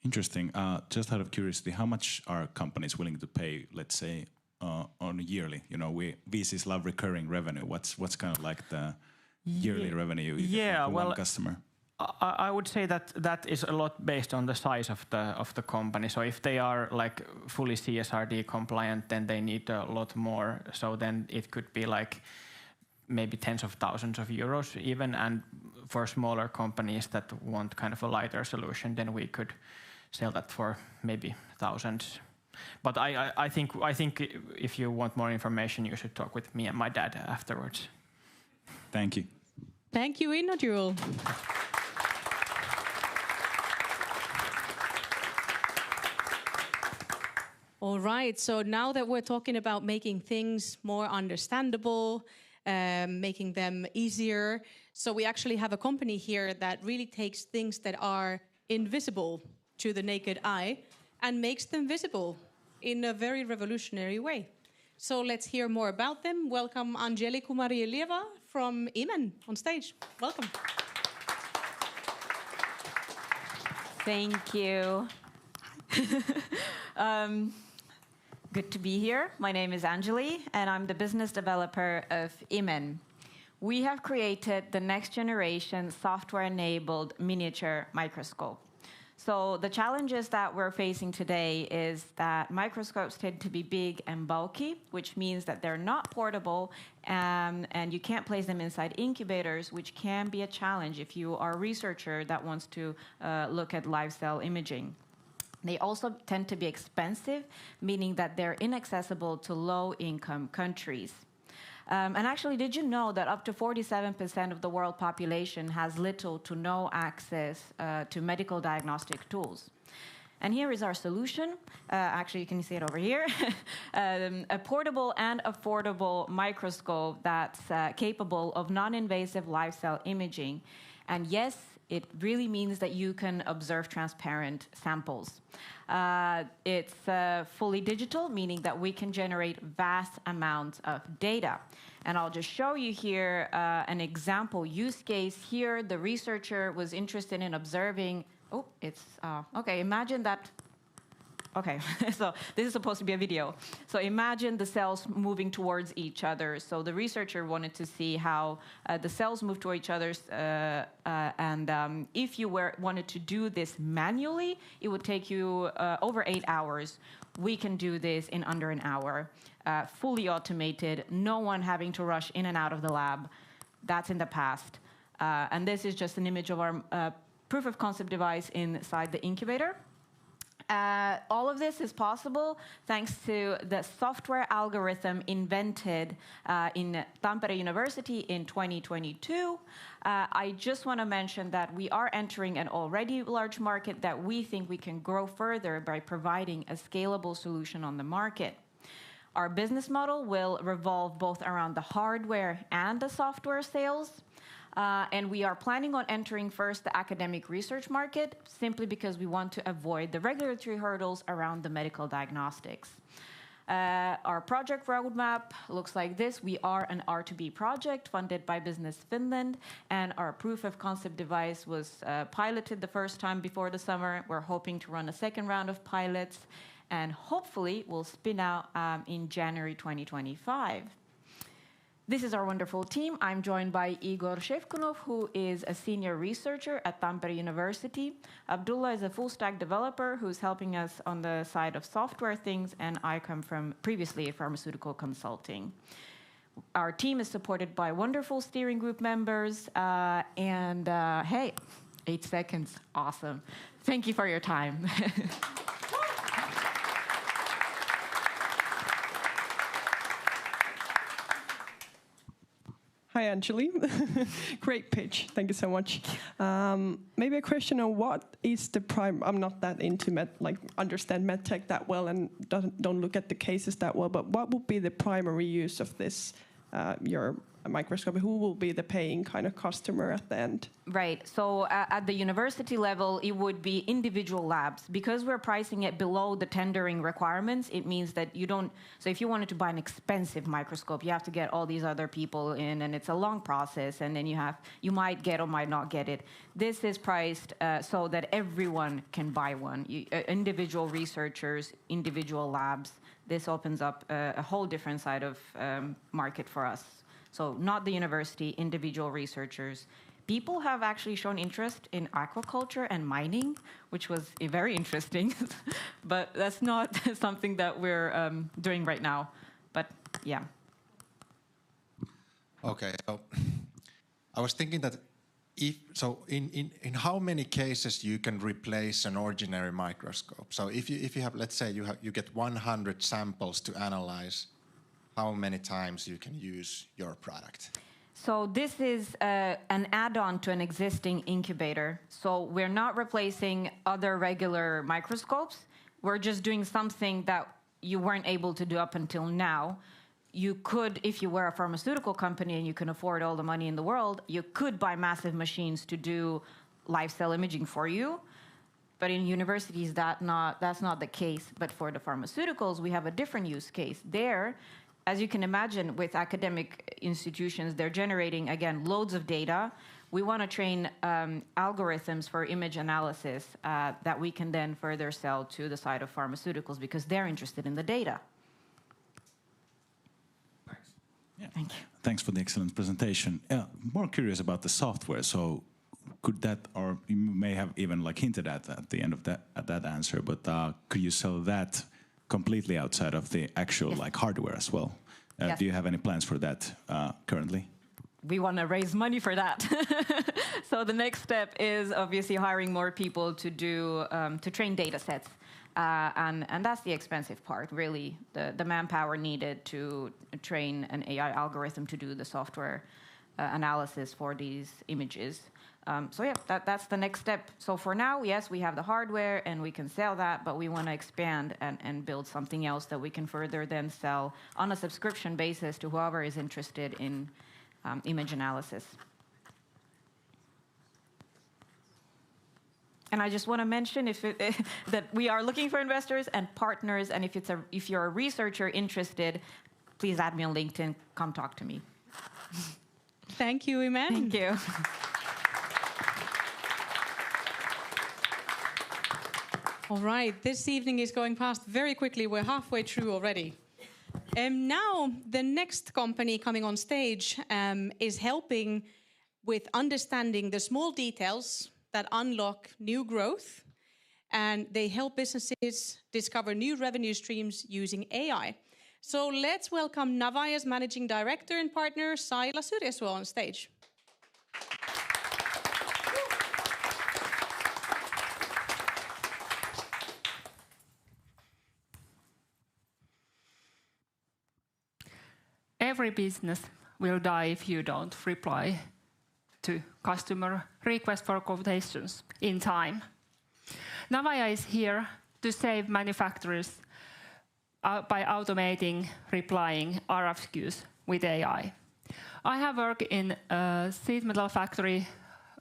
Interesting. Just out of curiosity, how much are companies willing to pay, let's say, on a yearly? You know, VCs love recurring revenue. What's kind of like the yearly revenue you get from one customer? I would say that is a lot based on the size of the company. So if they are like fully CSRD compliant, then they need a lot more. So then it could be like maybe tens of thousands of euros even. And for smaller companies that want kind of a lighter solution, then we could sell that for maybe thousands. But I think if you want more information, you should talk with me and my dad afterwards. Thank you. Thank you, Innoduel. All right, so now that we're talking about making things more understandable, making them easier, so we actually have a company here that really takes things that are invisible to the naked eye and makes them visible in a very revolutionary way. So let's hear more about them. Welcome Angeli Kumarielieva from Imen on stage. Welcome. Thank you. Good to be here. My name is Angeli, and I'm the business developer of Imen. We have created the next generation software-enabled miniature microscope. So the challenges that we're facing today is that microscopes tend to be big and bulky, which means that they're not portable, and you can't place them inside incubators, which can be a challenge if you are a researcher that wants to look at live cell imaging. They also tend to be expensive, meaning that they're inaccessible to low-income countries. And actually, did you know that up to 47% of the world population has little to no access to medical diagnostic tools? And here is our solution. Actually, you can see it over here. A portable and affordable microscope that's capable of non-invasive live cell imaging. And yes, it really means that you can observe transparent samples. It's fully digital, meaning that we can generate vast amounts of data. And I'll just show you here an example use case. Here, the researcher was interested in observing, okay, imagine that. Okay, so this is supposed to be a video. So imagine the cells moving towards each other. So the researcher wanted to see how the cells move toward each other. And if you wanted to do this manually, it would take you over 8 hours. We can do this in under an hour, fully automated, no one having to rush in and out of the lab. That's in the past. And this is just an image of our proof of concept device inside the incubator. All of this is possible thanks to the software algorithm invented in Tampere University in 2022. I just want to mention that we are entering an already large market that we think we can grow further by providing a scalable solution on the market. Our business model will revolve both around the hardware and the software sales. And we are planning on entering first the academic research market, simply because we want to avoid the regulatory hurdles around the medical diagnostics. Our project roadmap looks like this. We are an R2B project funded by Business Finland, and our proof of concept device was piloted the first time before the summer. We're hoping to run a second round of pilots, and hopefully we'll spin out in January 2025. This is our wonderful team. I'm joined by Igor Shevkunov, who is a senior researcher at Tampere University. Abdullah is a full-stack developer who's helping us on the side of software things, and I come from previously pharmaceutical consulting. Our team is supported by wonderful steering group members, and hey, 8 seconds, awesome. Thank you for your time. Hi, Anjali. Great pitch. Thank you so much. Maybe a question on what is the prime. I'm not that into understand medtech that well and don't look at the cases that well. But what would be the primary use of this? Your microscope. Who will be the paying kind of customer at the end? Right. So at the university level, it would be individual labs. Because we're pricing it below the tendering requirements, it means that you don't... So if you wanted to buy an expensive microscope, you have to get all these other people in, and it's a long process, and then you might get or might not get it. This is priced so that everyone can buy one. Individual researchers, individual labs. This opens up a whole different side of market for us. So not the university, individual researchers. People have actually shown interest in aquaculture and mining, which was very interesting. But that's not something that we're doing right now. But yeah. Okay, so I was thinking that in how many cases you can replace an ordinary microscope? So if you have, let's say you get 100 samples to analyze, how many times you can use your product? So this is an add-on to an existing incubator. So we're not replacing other regular microscopes. We're just doing something that you weren't able to do up until now. You could, if you were a pharmaceutical company and you can afford all the money in the world, you could buy massive machines to do live cell imaging for you. But in universities, that's not the case. But for the pharmaceuticals, we have a different use case. There, as you can imagine, with academic institutions, they're generating, again, loads of data. We want to train algorithms for image analysis that we can then further sell to the side of pharmaceuticals because they're interested in the data. Thanks. Yeah. Thank you. Thanks for the excellent presentation. More curious about the software. So could that, or you may have even hinted at the end of that answer, but could you sell that completely outside of the actual hardware as well? Yes. Do you have any plans for that currently? We want to raise money for that. So the next step is obviously hiring more people to do to train data sets. And that's the expensive part, really, the manpower needed to train an AI algorithm to do the software analysis for these images. So yeah, that's the next step. So for now, yes, we have the hardware and we can sell that, but we want to expand and build something else that we can further then sell on a subscription basis to whoever is interested in image analysis. And I just want to mention that we are looking for investors and partners, and if you're a researcher interested, please add me on LinkedIn. Come talk to me. Thank you, Imen. Thank you. All right, this evening is going past very quickly. We're halfway through already. Now, the next company coming on stage is helping with understanding the small details that unlock new growth, and they help businesses discover new revenue streams using AI. So let's welcome Navaia's Managing Director and Partner, Saila Syrjäsuo, on stage. every business will die if you don't reply to customer requests for quotations in time. Navaia is here to save manufacturers by automating replying RFQs with AI. I have worked in a sheet metal factory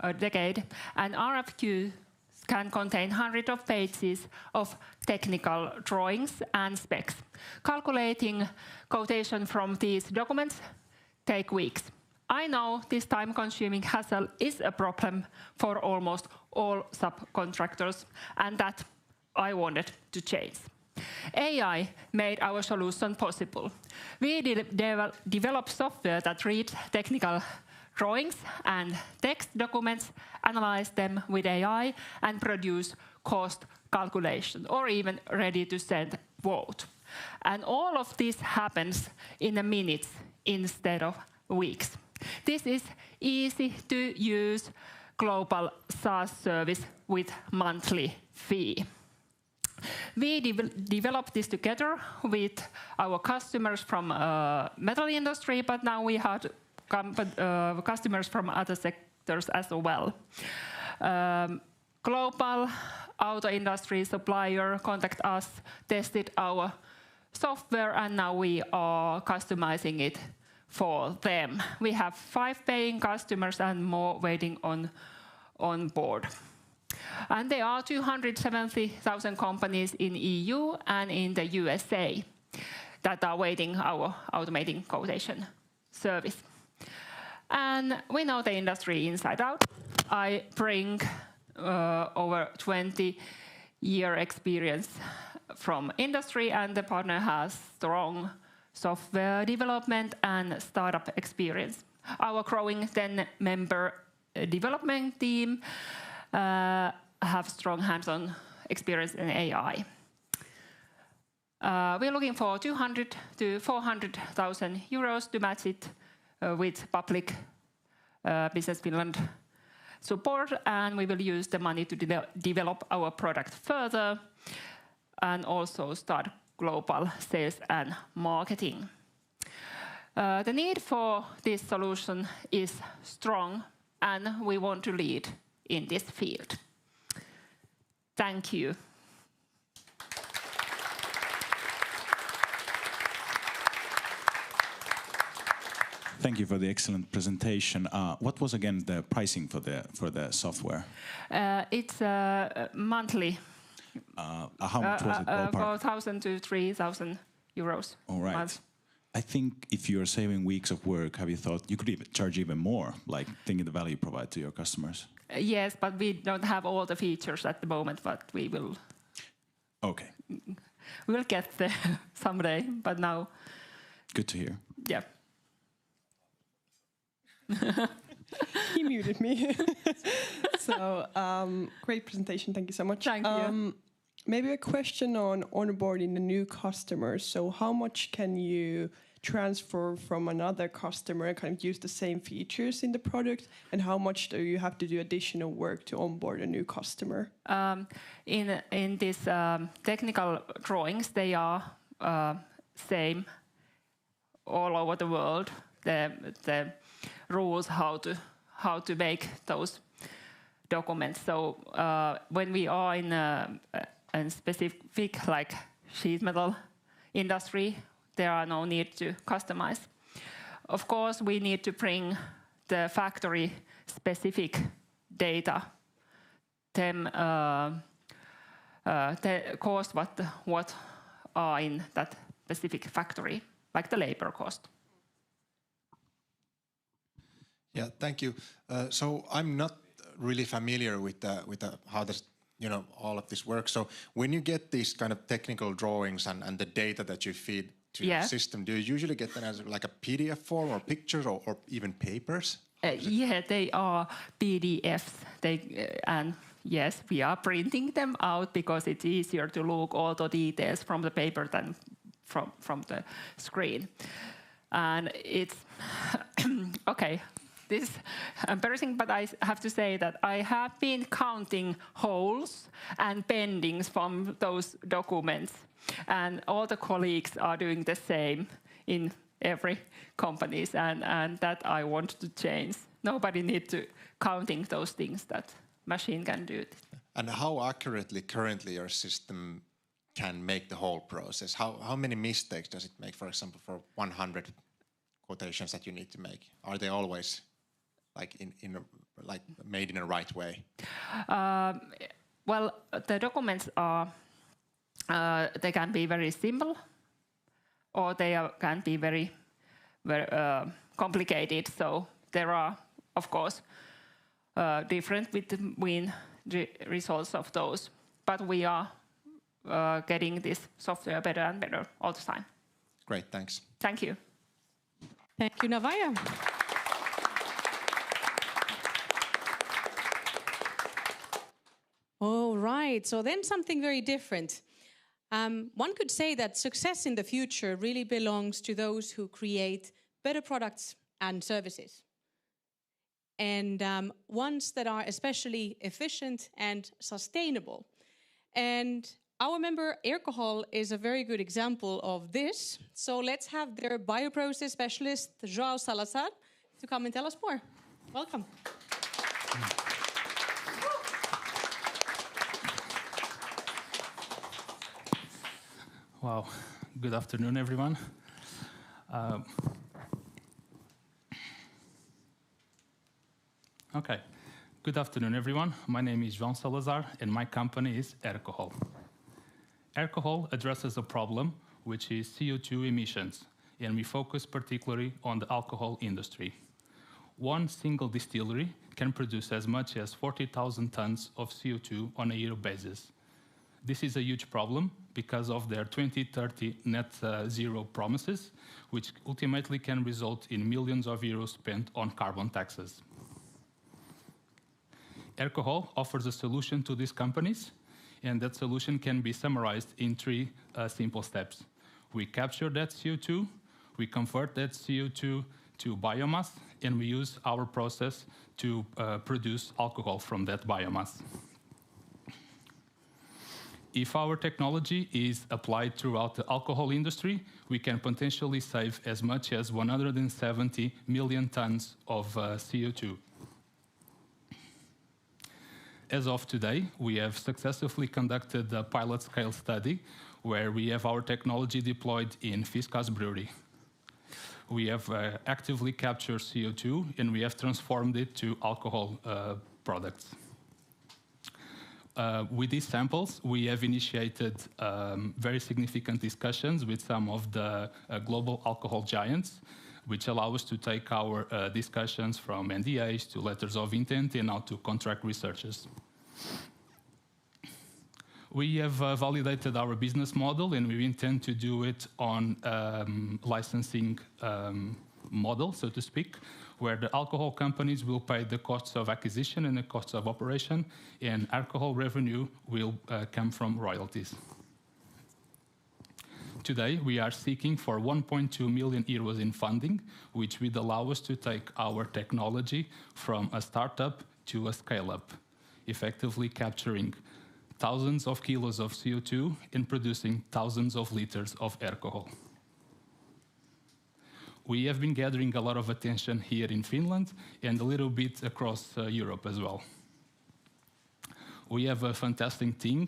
a decade, and RFQs can contain hundreds of pages of technical drawings and specs. Calculating quotation from these documents take weeks. I know this time-consuming hassle is a problem for almost all subcontractors, and that I wanted to change. AI made our solution possible. We developed software that reads technical drawings and text documents, analyze them with AI, and produce cost calculation, or even ready-to-send quote. And all of this happens in a minute instead of weeks. This is easy-to-use global SaaS service with monthly fee. We developed this together with our customers from metal industry, but now we had customers from other sectors as well. Global auto industry supplier contact us, tested our software, and now we are customizing it for them. We have 5 paying customers and more waiting on board. And there are 270,000 companies in EU and in the USA that are waiting our automating quotation service. And we know the industry inside out. I bring over 20-year experience from industry, and the partner has strong software development and startup experience. Our growing 10-member development team have strong hands-on experience in AI. We're looking for 200 to 400,000 euros to match it with public Business Finland support, and we will use the money to develop our product further and also start global sales and marketing. The need for this solution is strong, and we want to lead in this field. Thank you. Thank you for the excellent presentation. What was again the pricing for the software? It's monthly. How much was it? 4,000 to 3,000 euros. All right. Month. I think if you're saving weeks of work, have you thought you could even charge even more, like thinking the value you provide to your customers? Yes, but we don't have all the features at the moment, but we will. Okay. We will get there someday, but now. Good to hear. Yeah. He muted me. So, great presentation. Thank you so much. Thank you. Maybe a question on onboarding the new customers. So how much can you transfer from another customer and kind of use the same features in the product? And how much do you have to do additional work to onboard a new customer? In these technical drawings, they are same all over the world. The rules how to make those documents. So when we are in a specific like sheet metal industry, there are no need to customize. Of course, we need to bring the factory specific data, the cost what are in that specific factory, like the labor cost. Yeah, thank you. So I'm not really familiar with how this, all of this works. So when you get these kind of technical drawings and the data that you feed to your system, do you usually get them as like a PDF form or pictures or even papers? Yeah, they are PDFs. And yes, we are printing them out because it's easier to look all the details from the paper than from the screen. And it's okay. This is embarrassing, but I have to say that I have been counting holes and bendings from those documents, and all the colleagues are doing the same in every companies, and that I want to change. Nobody need to counting those things that machine can do. And how accurately currently your system can make the whole process? How many mistakes does it make, for example, for 100 quotations that you need to make? Are they always like made in a right way? Well, the documents are they can be very simple, or they can be very complicated. So there are, of course, different between the results of those. But we are getting this software better and better all the time. Great, thanks. Thank you. Thank you, Navaia. All right, so then something very different. One could say that success in the future really belongs to those who create better products and services. And ones that are especially efficient and sustainable. And our member Aircohol is a very good example of this. So let's have their bioprocess specialist, João Salazar, to come and tell us more. Welcome. Wow, good afternoon, everyone. Okay, good afternoon, everyone. My name is João Salazar, and my company is Aircohol. Aircohol addresses a problem, which is CO2 emissions, and we focus particularly on the alcohol industry. One single distillery can produce as much as 40,000 tons of CO2 on a year basis. This is a huge problem because of their 2030 net zero promises, which ultimately can result in millions of euros spent on carbon taxes. Aircohol offers a solution to these companies, and that solution can be summarized in three simple steps. We capture that CO2, we convert that CO2 to biomass, and we use our process to produce alcohol from that biomass. If our technology is applied throughout the alcohol industry, we can potentially save as much as 170 million tons of CO2. As of today, we have successfully conducted a pilot scale study where we have our technology deployed in Fiskars Brewery. We have actively captured CO2 and we have transformed it to alcohol products. With these samples, we have initiated very significant discussions with some of the global alcohol giants, which allow us to take our discussions from NDAs to letters of intent and now to contract researchers. We have validated our business model and we intend to do it on licensing model, so to speak, where the alcohol companies will pay the costs of acquisition and the costs of operation, and alcohol revenue will come from royalties. Today, we are seeking for 1.2 million euros in funding, which would allow us to take our technology from a startup to a scale-up, effectively capturing thousands of kilos of CO2 and producing thousands of liters of alcohol. We have been gathering a lot of attention here in Finland and a little bit across Europe as well. We have a fantastic team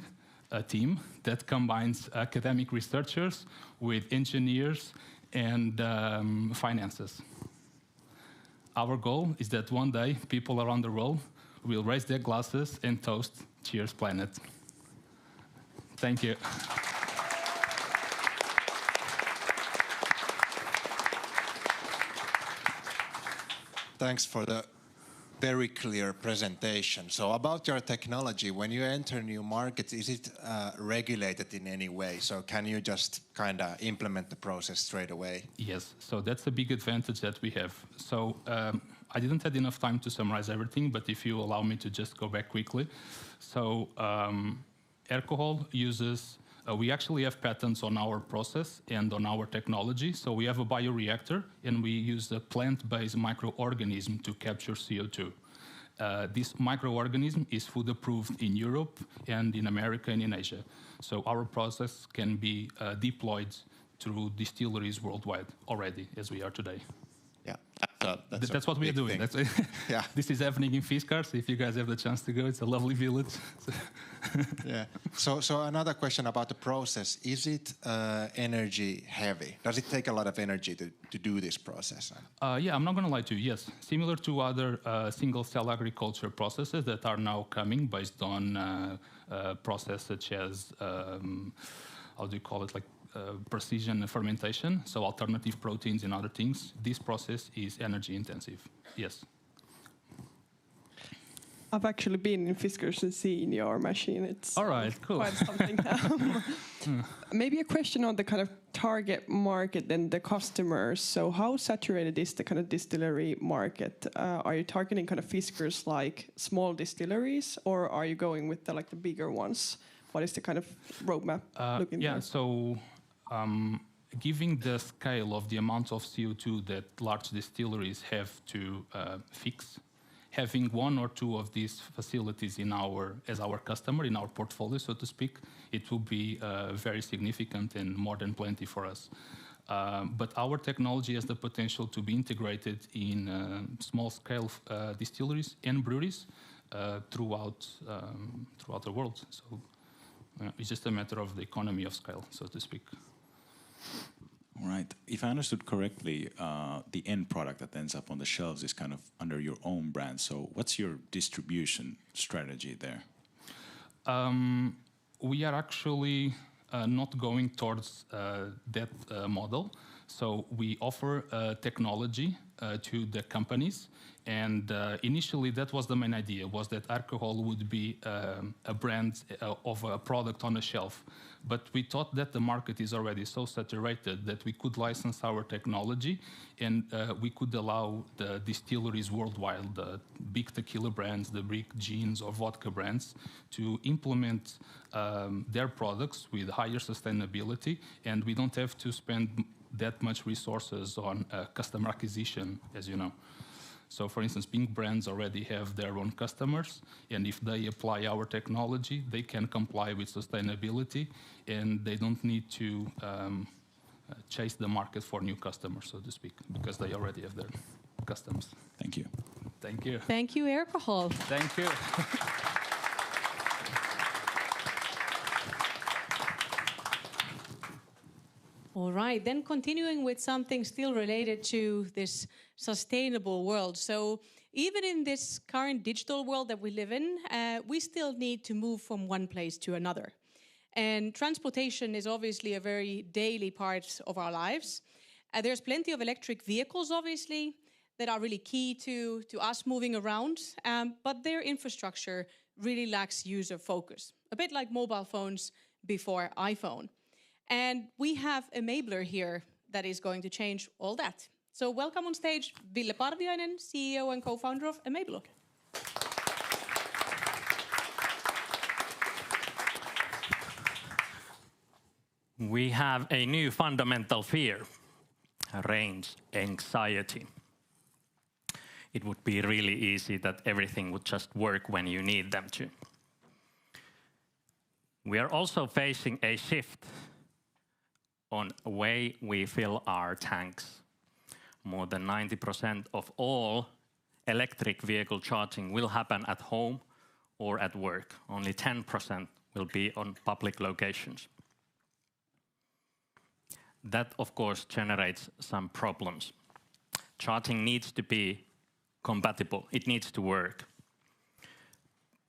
that combines academic researchers with engineers and finances. Our goal is that one day people around the world will raise their glasses and toast "Cheers, Planet." Thank you. Thanks for the very clear presentation. So about your technology, when you enter new markets, is it regulated in any way? So can you just kind of implement the process straight away? Yes, so that's a big advantage that we have. So I didn't have enough time to summarize everything, but if you allow me to just go back quickly. So Aircohol uses, we actually have patents on our process and on our technology. So we have a bioreactor and we use a plant-based microorganism to capture CO2. This microorganism is food approved in Europe and in America and in Asia. So our process can be deployed through distilleries worldwide already, as we are today. Yeah, that's what we are doing. Yeah. This is happening in Fiskars. If you guys have the chance to go, it's a lovely village. Yeah. So another question about the process: is it energy heavy? Does it take a lot of energy to do this process? Yeah, I'm not going to lie to you. Yes, similar to other single-cell agriculture processes that are now coming based on process such as how do you call it, like precision fermentation, so alternative proteins and other things. This process is energy intensive. Yes. I've actually been in Fiskars and seen your machine. It's all right, cool. Quite something. Maybe a question on the kind of target market and the customers. So how saturated is the kind of distillery market? Are you targeting kind of Fiskars like small distilleries, or are you going with the bigger ones? What is the kind of roadmap looking Yeah, there? so given the scale of the amount of CO2 that large distilleries have to fix, having one or two of these facilities as our customer in our portfolio, so to speak, it will be very significant and more than plenty for us. But our technology has the potential to be integrated in small-scale distilleries and breweries throughout the world. So it's just a matter of the economy of scale, so to speak. All right. If I understood correctly, the end product that ends up on the shelves is kind of under your own brand. So what's your distribution strategy there? We are actually not going towards that model. So we offer technology to the companies. And initially, that was the main idea, was that Aircohol would be a brand of a product on a shelf. But we thought that the market is already so saturated that we could license our technology and we could allow the distilleries worldwide, the big tequila brands, the big gins or vodka brands, to implement their products with higher sustainability, and we don't have to spend that much resources on customer acquisition, as you know. So, for instance, big brands already have their own customers, and if they apply our technology, they can comply with sustainability, and they don't need to chase the market for new customers, so to speak, because they already have their customers. Thank you. Thank you. Thank you, Aircohol. Thank you. All right, then continuing with something still related to this sustainable world. So even in this current digital world that we live in, we still need to move from one place to another. And transportation is obviously a very daily part of our lives. There's plenty of electric vehicles, obviously, that are really key to us moving around, but their infrastructure really lacks user focus, a bit like mobile phones before iPhone. And we have Emabler here that is going to change all that. So welcome on stage, Ville Parviainen, CEO and co-founder of Emabler. We have a new fundamental fear, range anxiety. It would be really easy that everything would just work when you need them to. We are also facing a shift on the way we fill our tanks. More than 90% of all electric vehicle charging will happen at home or at work. Only 10% will be on public locations. That, of course, generates some problems. Charging needs to be compatible. It needs to work.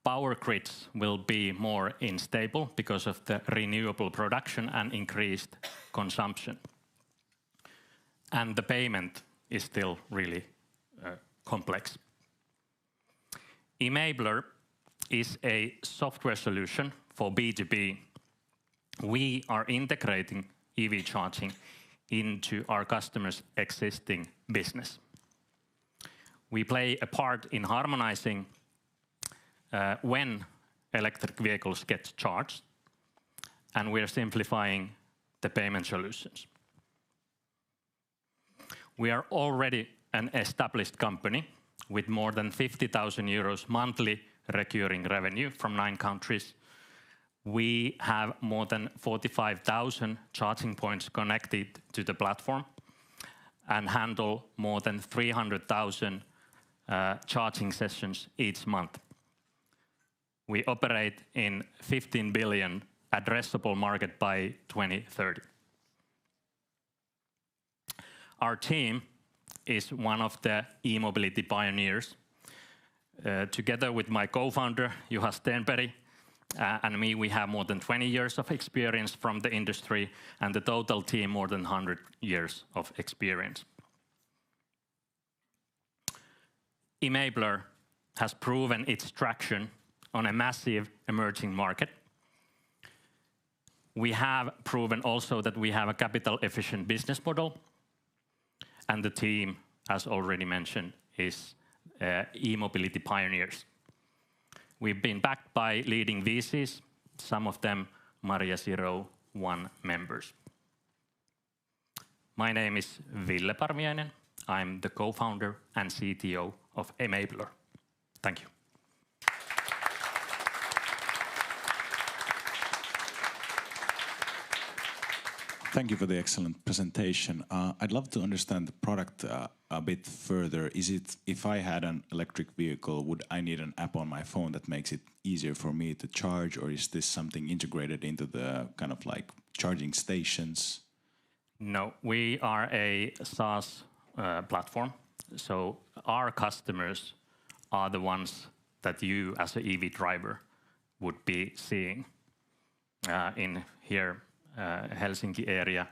Power grids will be more unstable because of the renewable production and increased consumption. And the payment is still really complex. Emabler is a software solution for B2B. We are integrating EV charging into our customers' existing business. We play a part in harmonizing when electric vehicles get charged, and we are simplifying the payment solutions. We are already an established company with more than 50,000 euros monthly recurring revenue from 9 countries. We have more than 45,000 charging points connected to the platform and handle more than 300,000 charging sessions each month. We operate in 15 billion addressable market by 2030. Our team is one of the e-mobility pioneers. Together with my co-founder, Juha Stenberg, and me, we have more than 20 years of experience from the industry, and the total team more than 100 years of experience. Emabler has proven its traction on a massive emerging market. We have proven also that we have a capital-efficient business model, and the team, as already mentioned, is e-mobility pioneers. We've been backed by leading VCs, some of them Maria 01 members. My name is Ville Parviainen. I'm the co-founder and CTO of Emabler. Thank you. Thank you for the excellent presentation. I'd love to understand the product a bit further. Is it, if I had an electric vehicle, would I need an app on my phone that makes it easier for me to charge, or is this something integrated into the kind of like charging stations? No, we are a SaaS platform. So our customers are the ones that you as an EV driver would be seeing. In here, Helsinki area,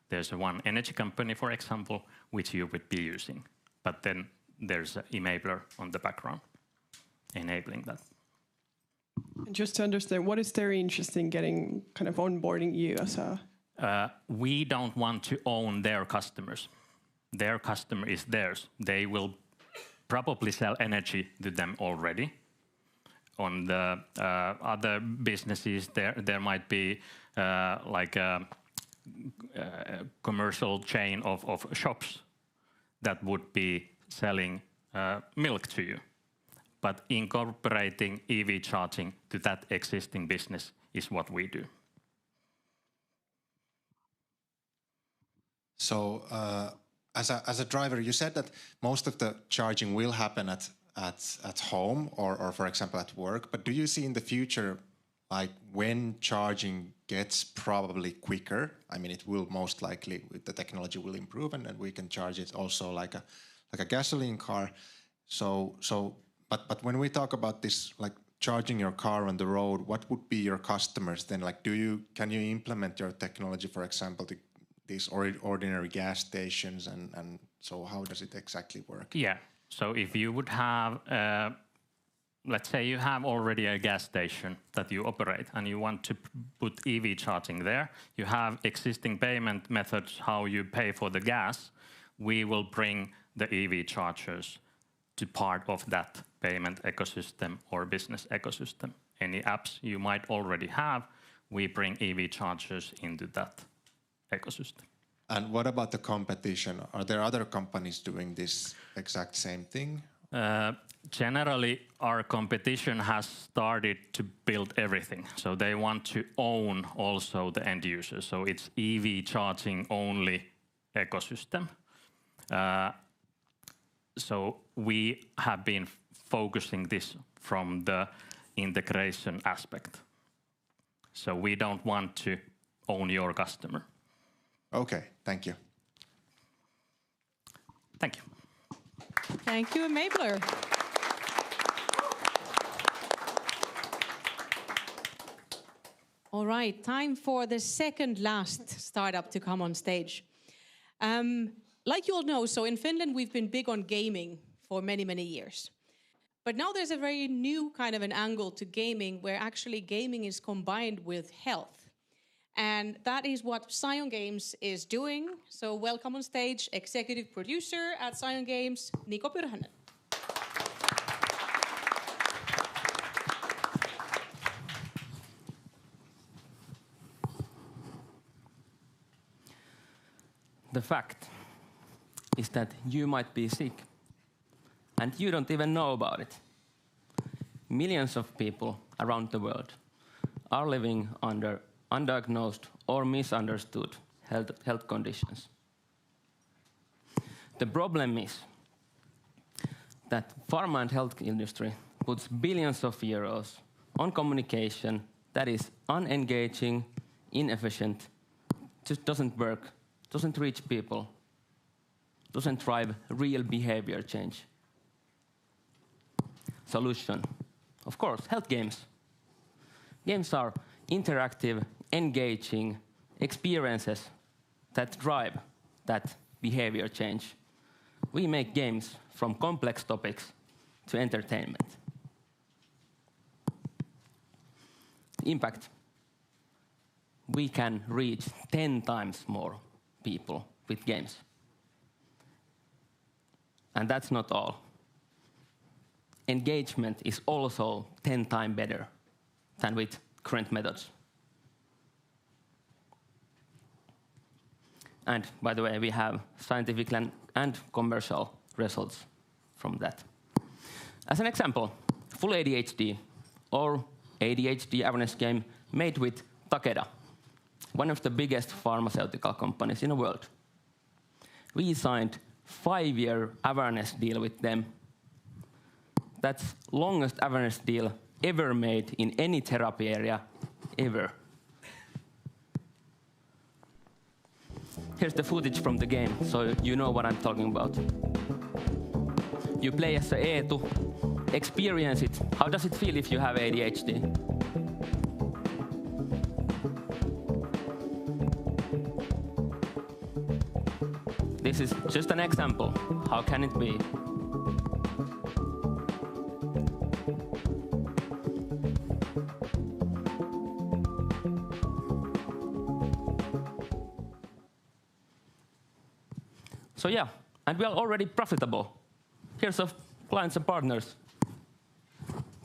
there's one energy company, for example, which you would be using. But then there's an Emabler on the background, enabling that. And just to understand, what is their interest in getting kind of onboarding you as a... We don't want to own their customers. Their customer is theirs. They will probably sell energy to them already. On the other businesses, there might be like a commercial chain of shops that would be selling milk to you. But incorporating EV charging to that existing business is what we do. So as a driver, you said that most of the charging will happen at home or for example at work, but do you see in the future like when charging gets probably quicker? I mean, it will most likely, the technology will improve and then we can charge it also like a gasoline car. But when we talk about this, like charging your car on the road, what would be your customers then? Like, can you implement your technology, for example, to these ordinary gas stations, and so how does it exactly work? Yeah, so if you would have, let's say you have already a gas station that you operate and you want to put EV charging there, you have existing payment methods how you pay for the gas, we will bring the EV chargers to part of that payment ecosystem or business ecosystem. Any apps you might already have, we bring EV chargers into that ecosystem. And what about the competition? Are there other companies doing this exact same thing? Generally, our competition has started to build everything. So they want to own also the end users. So it's EV charging only ecosystem. So we have been focusing this from the integration aspect. So we don't want to own your customer. Okay, thank you. Thank you. Thank you, Emabler. All right, time for the second last startup to come on stage. Like you all know, so in Finland, we've been big on gaming for many, many years. But now there's a very new kind of an angle to gaming where actually gaming is combined with health. And that is what Scion Games is doing. So welcome on stage, executive producer at Scion Games, Niko Pyrhänen. The fact is that you might be sick and you don't even know about it. Millions of people around the world are living under undiagnosed or misunderstood health conditions. The problem is that pharma and health industry puts billions of euros on communication that is unengaging, inefficient, just doesn't work, doesn't reach people, doesn't drive real behavior change. Solution, of course, health games. Games are interactive, engaging experiences that drive that behavior change. We make games from complex topics to entertainment. Impact. We can reach 10 times more people with games. And that's not all. Engagement is also 10 times better than with current methods. And by the way, we have scientific and commercial results from that. As an example, full ADHD or ADHD awareness game made with Takeda, one of the biggest pharmaceutical companies in the world. We signed 5-year awareness deal with them. That's longest awareness deal ever made in any therapy area, ever. Here's the footage from the game, so you know what I'm talking about. You play as a Eetu, experience it. How does it feel if you have ADHD? This is just an example. How can it be? So yeah, and we are already profitable. Here's our clients and partners,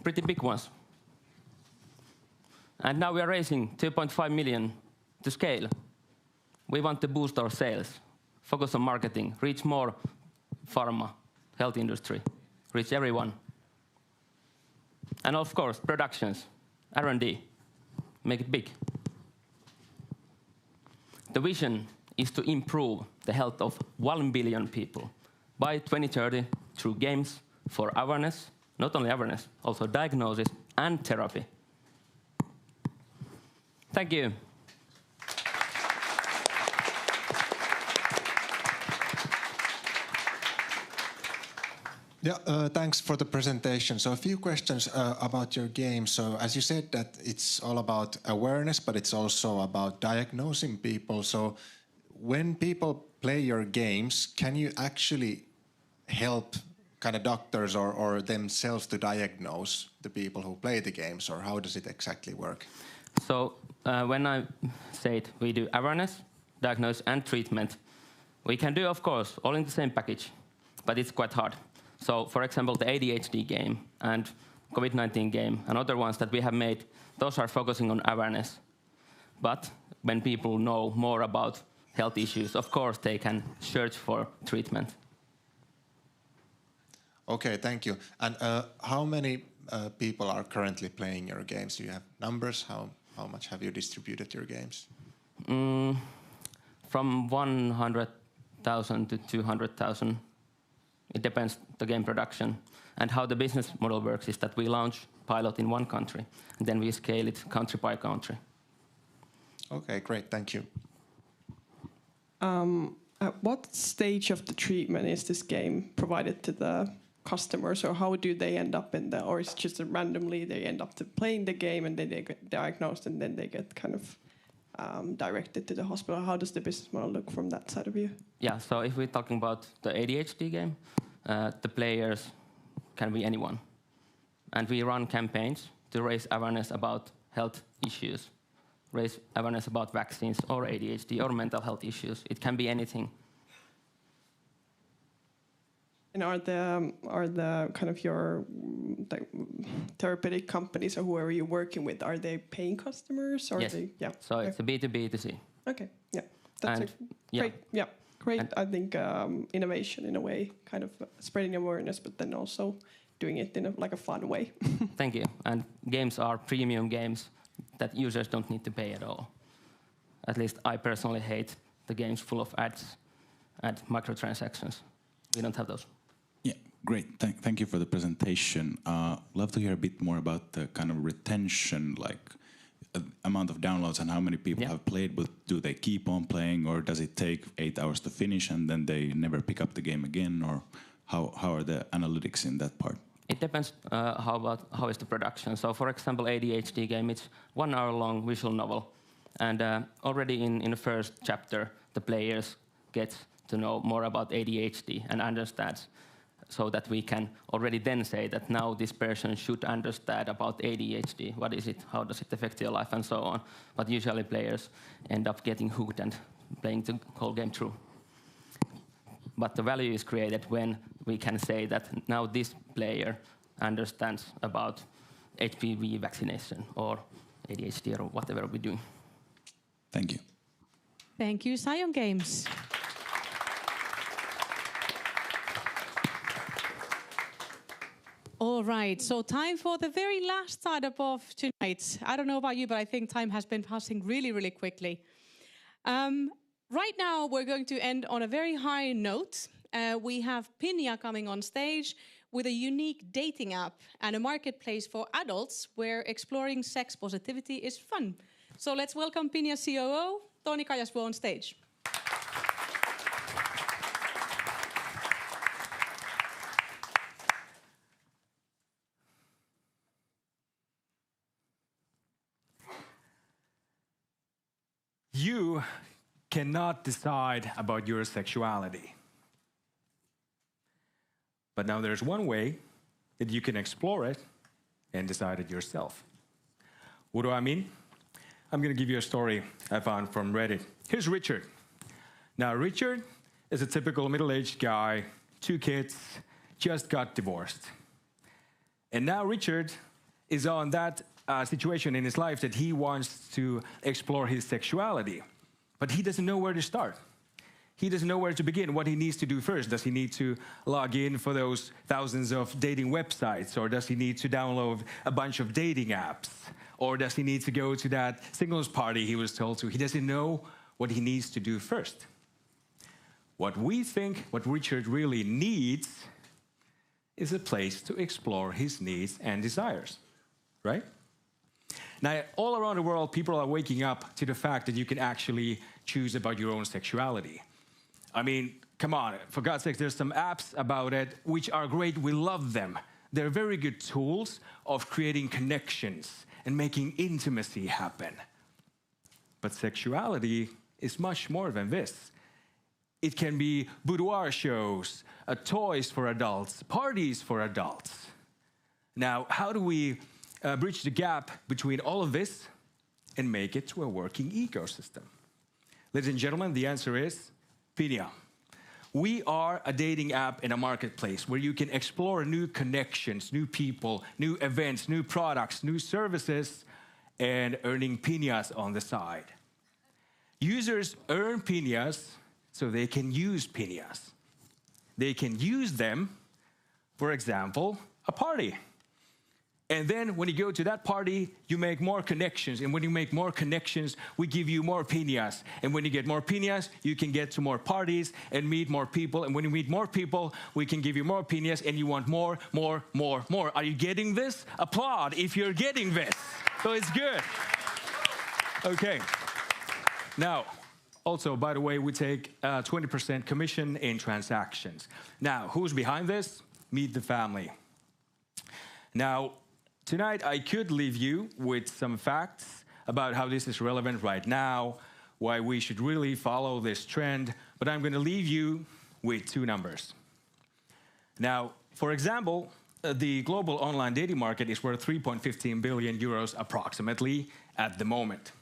pretty big ones. And now we are raising 2.5 million to scale. We want to boost our sales, focus on marketing, reach more pharma, health industry, reach everyone. And of course, productions, R&D, make it big. The vision is to improve the health of 1 billion people by 2030 through games for awareness, not only awareness, also diagnosis and therapy. Thank you. Yeah, thanks for the presentation. So a few questions about your game. So as you said that it's all about awareness, but it's also about diagnosing people. So when people play your games, can you actually help kind of doctors or themselves to diagnose the people who play the games, or how does it exactly work? So when I said we do awareness, diagnosis and treatment, we can do, of course, all in the same package, but it's quite hard. So for example, the ADHD game and COVID-19 game and other ones that we have made, those are focusing on awareness. But when people know more about health issues, of course, they can search for treatment. Okay, thank you. And how many people are currently playing your games? Do you have numbers? How much have you distributed your games? From 100,000 to 200,000. It depends the game production. And how the business model works is that we launch pilot in one country, and then we scale it country by country. Okay, great, thank you. At what stage of the treatment is this game provided to the customers, or how do they end up in the, or is it just randomly they end up to playing the game and then they get diagnosed and then they get kind of directed to the hospital? How does the business model look from that side of view? Yeah, so if we're talking about the ADHD game, the players can be anyone. And we run campaigns to raise awareness about health issues, raise awareness about vaccines or ADHD or mental health issues. It can be anything. And are the kind of your therapeutic companies or whoever you're working with, are they paying customers? Or Yes. Yeah. So it's a B2B2C. Okay. Yeah. That's And, great. Yeah. Great. I think innovation in a way, kind of spreading awareness, but then also doing it in a fun way. Thank you. And games are premium games. that users don't need to pay at all. At least I personally hate the games full of ads and microtransactions. We don't have those. Yeah, great. Thank you for the presentation. Love to hear a bit more about the kind of retention, like amount of downloads and how many people have played, but do they keep on playing, or does it take 8 hours to finish and then they never pick up the game again, or how are the analytics in that part? It depends how is the production. So for example, ADHD game, it's 1 hour long visual novel. And already in the first chapter, the players get to know more about ADHD and understands, so that we can already then say that now this person should understand about ADHD. What is it? How does it affect your life? And so on. But usually players end up getting hooked and playing the whole game through. But the value is created when we can say that now this player understands about HPV vaccination or ADHD or whatever we're doing. Thank you. Thank you, Scion Games. All right, so time for the very last startup of tonight. I don't know about you, but I think time has been passing really, really quickly. Right now, we're going to end on a very high note. We have Pinea coming on stage with a unique dating app and a marketplace for adults where exploring sex positivity is fun. So let's welcome Pinea COO, Toni Kajasvuo, on stage. You cannot decide about your sexuality. But now there's one way that you can explore it and decide it yourself. What do I mean? I'm going to give you a story I found from Reddit. Here's Richard. Now, Richard is a typical middle-aged guy, 2 kids, just got divorced. And now Richard is on that situation in his life that he wants to explore his sexuality. But he doesn't know where to start. He doesn't know where to begin, what he needs to do first. Does he need to log in for those thousands of dating websites? Or does he need to download a bunch of dating apps? Or does he need to go to that singles party he was told to? He doesn't know what he needs to do first. What we think, what Richard really needs, is a place to explore his needs and desires, right? Now, all around the world, people are waking up to the fact that you can actually choose about your own sexuality. I mean, come on, for God's sake, there's some apps about it which are great. We love them. They're very good tools of creating connections and making intimacy happen. But sexuality is much more than this. It can be boudoir shows, toys for adults, parties for adults. Now, how do we bridge the gap between all of this and make it to a working ecosystem? Ladies and gentlemen, the answer is Pinea. We are a dating app in a marketplace where you can explore new connections, new people, new events, new products, new services, and earning Pineas on the side. Users earn Pineas so they can use Pineas. They can use them, for example, a party. And then when you go to that party, you make more connections. And when you make more connections, we give you more Pineas. And when you get more Pineas, you can get to more parties and meet more people. And when you meet more people, we can give you more Pineas, and you want more, more, more, more. Are you getting this? Applaud if you're getting this. So it's good. Okay. Now, also, by the way, we take 20% commission in transactions. Now, who's behind this? Meet the family. Now, tonight, I could leave you with some facts about how this is relevant right now, why we should really follow this trend, but I'm going to leave you with 2 numbers. Now, for example, the global online dating market is worth 3.15 billion euros approximately at the moment.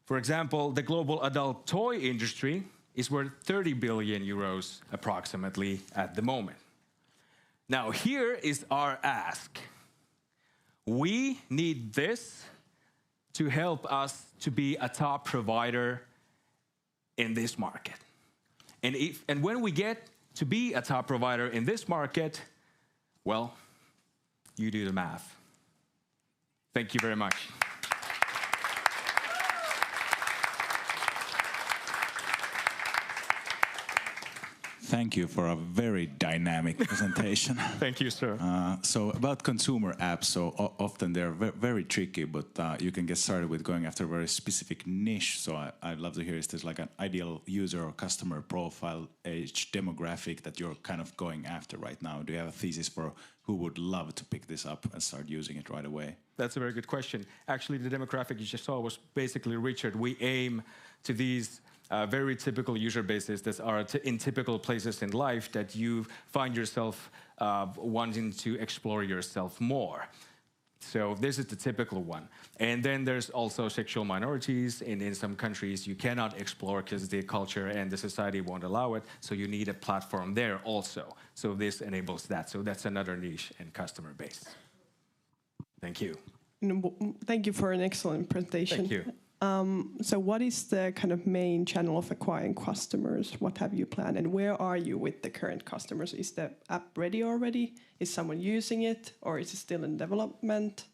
For example, the global adult toy industry is worth 30 billion euros approximately at the moment. Now, here is our ask. We need this to help us to be a top provider in this market. And when we get to be a top provider in this market, well, you do the math. Thank you very much. Thank you for a very dynamic presentation. Thank you, sir. So about consumer apps, so often they're very tricky, but you can get started with going after a very specific niche. So I'd love to hear, is there like an ideal user or customer profile, age, demographic that you're kind of going after right now? Do you have a thesis for who would love to pick this up and start using it right away? That's a very good question. Actually, the demographic you just saw was basically Richard. We aim to these very typical user bases that are in typical places in life that you find yourself wanting to explore yourself more. So this is the typical one. And then there's also sexual minorities. And in some countries, you cannot explore because the culture and the society won't allow it. So you need a platform there also. So this enables that. So that's another niche and customer base. Thank you. Thank you for an excellent presentation. Thank you. So what is the kind of main channel of acquiring customers? What have you planned? And where are you with the current customers? Is the app ready already? Is someone using it? Or is it still in development?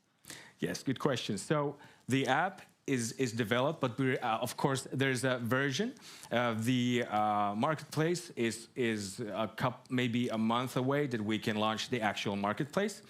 Yes, good question. So the app is developed, but we're, of course, there's a version. The marketplace is maybe a month away that we can launch the actual marketplace,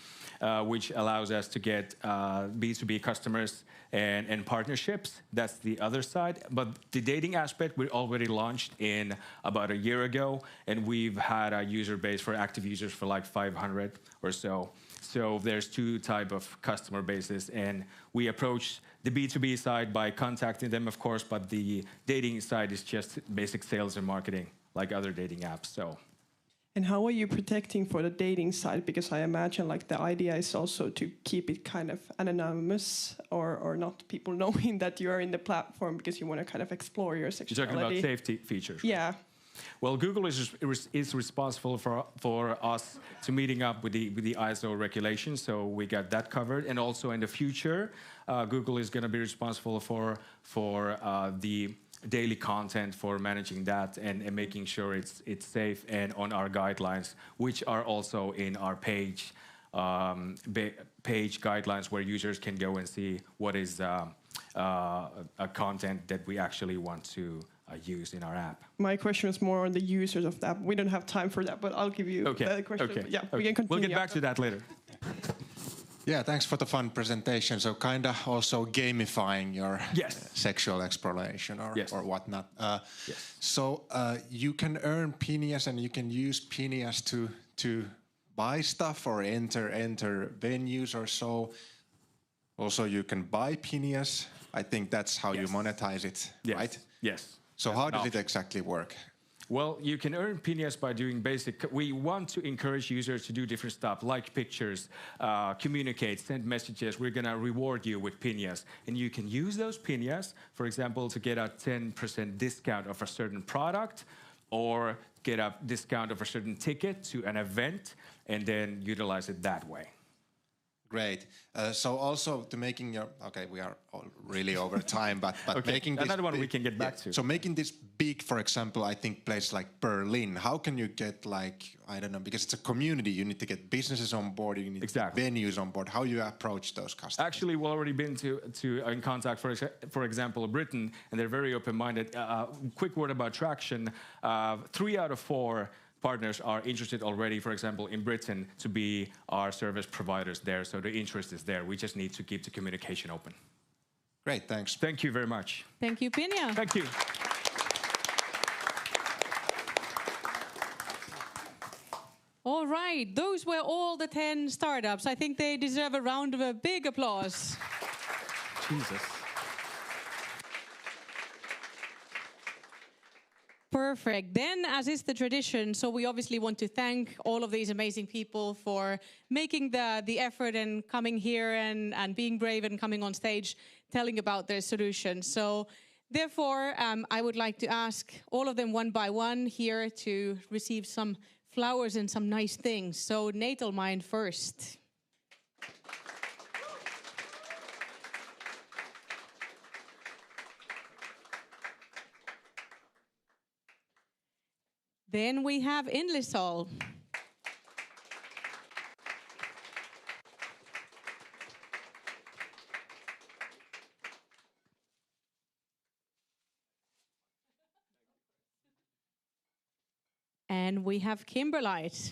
which allows us to get B2B customers and partnerships. That's the other side. But the dating aspect, we already launched in about a year ago, and we've had a user base for active users for like 500 or so. So there's two types of customer bases, and we approach the B2B side by contacting them, of course, but the dating side is just basic sales and marketing, like other dating apps. So. And how are you protecting for the dating side? Because I imagine like the idea is also to keep it kind of anonymous or not people knowing that you are in the platform because you want to kind of explore your sexuality. You're talking about safety features. Yeah. Well, Google is responsible for us to meeting up with the ISO regulations, so we got that covered. And also in the future, Google is going to be responsible for the daily content, for managing that and making sure it's safe and on our guidelines, which are also in our page guidelines where users can go and see what is a content that we actually want to use in our app. My question is more on the users of the app. We don't have time for that, but I'll give you the question. Okay. Yeah, we can continue. We'll get back to that later. Yeah, thanks for the fun presentation. So kind of also gamifying your sexual exploration or whatnot. So you can earn Pineas and you can use Pineas to buy stuff or enter venues or so. Also, you can buy Pineas. I think that's how you monetize it, right? Yes. So how does it exactly work? Well, you can earn Pineas by doing basic. We want to encourage users to do different stuff, like pictures, communicate, send messages. We're going to reward you with Pineas. And you can use those Pineas, for example, to get a 10% discount of a certain product or get a discount of a certain ticket to an event and then utilize it that way. Great. So also to making your, okay, we are really over time, but making this another one we can get back to. So making this big, for example, I think places like Berlin, how can you get like, I don't know, because it's a community, you need to get businesses on board, you need to get venues on board. How you approach those customers? Actually, we've already been in contact, for example, Britain, and they're very open-minded. Quick word about traction. 3 out of 4 partners are interested already, for example, in Britain, to be our service providers there. So the interest is there. We just need to keep the communication open. Great, thanks. Thank you very much. Thank you, Pinea. Thank you. All right, those were all the 10 startups. I think they deserve a round of a big applause. Jesus. Perfect. Then, as is the tradition, so we obviously want to thank all of these amazing people for making the effort and coming here and being brave and coming on stage, telling about their solutions. So, therefore, I would like to ask all of them one by one here to receive some flowers and some nice things. So, Natal Mind first. Then we have Inlisol. And we have Kimberlite.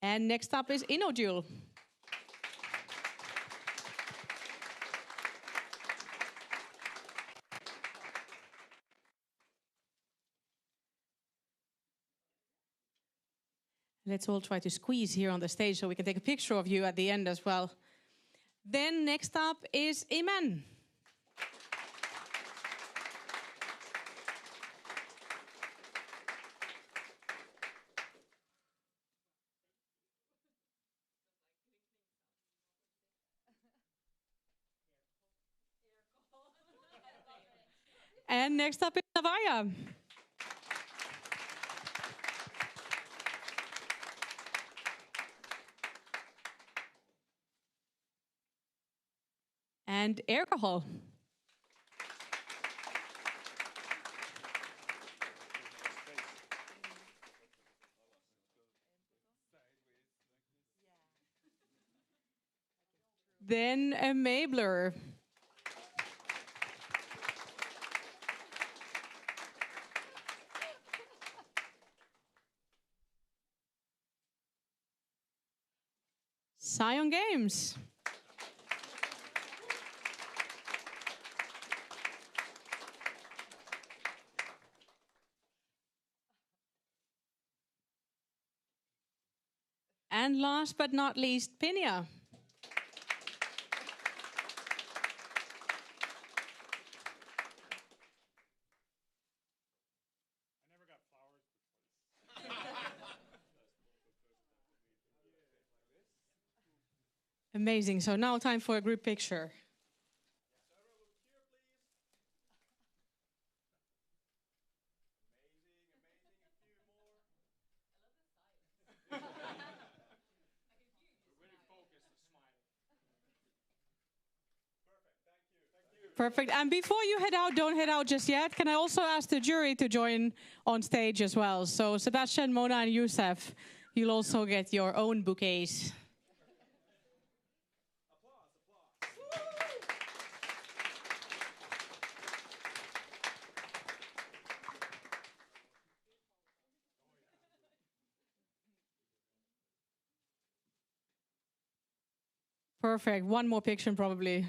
And next up is Innoduel. Let's all try to squeeze here on the stage so we can take a picture of you at the end as well. Then next up is Imen. And next up is Navaia. And Aircohol. Then Emabler. Scion Games. And last but not least, Pinea. Amazing. So now time for a group picture. Perfect. And before you head out, don't head out just yet. Can I also ask the jury to join on stage as well? So Sebastian, Mona, and Youssef, you'll also get your own bouquets. Perfect. One more picture probably.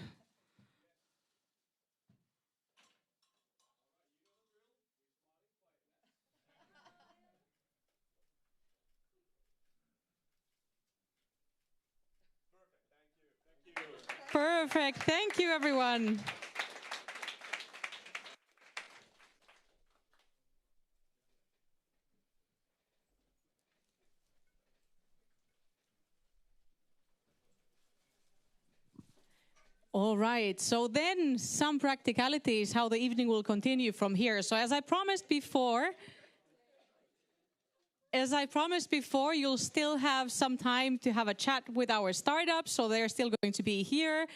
Perfect. Thank you, everyone. All right. So then some practicalities, how the evening will continue from here. So as I promised before, you'll still have some time to have a chat with our startups. So they're still going to be here.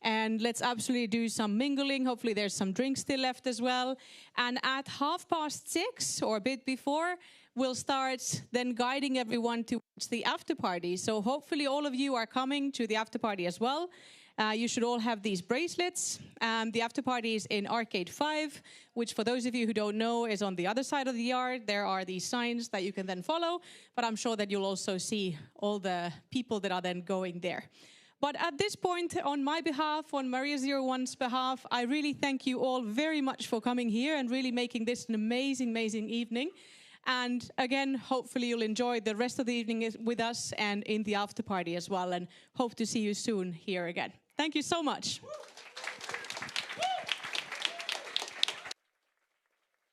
And let's absolutely do some mingling. Hopefully there's some drinks still left as well. And at 6:30 or a bit before, we'll start then guiding everyone towards the after party. So hopefully all of you are coming to the after party as well. You should all have these bracelets. The after party is in Arcade 5, which for those of you who don't know is on the other side of the yard. There are these signs that you can then follow, but I'm sure that you'll also see all the people that are then going there. But at this point, on my behalf, on Maria 01's behalf, I really thank you all very much for coming here and really making this an amazing, amazing evening. And again, hopefully you'll enjoy the rest of the evening with us and in the after party as well, and hope to see you soon here again. Thank you so much.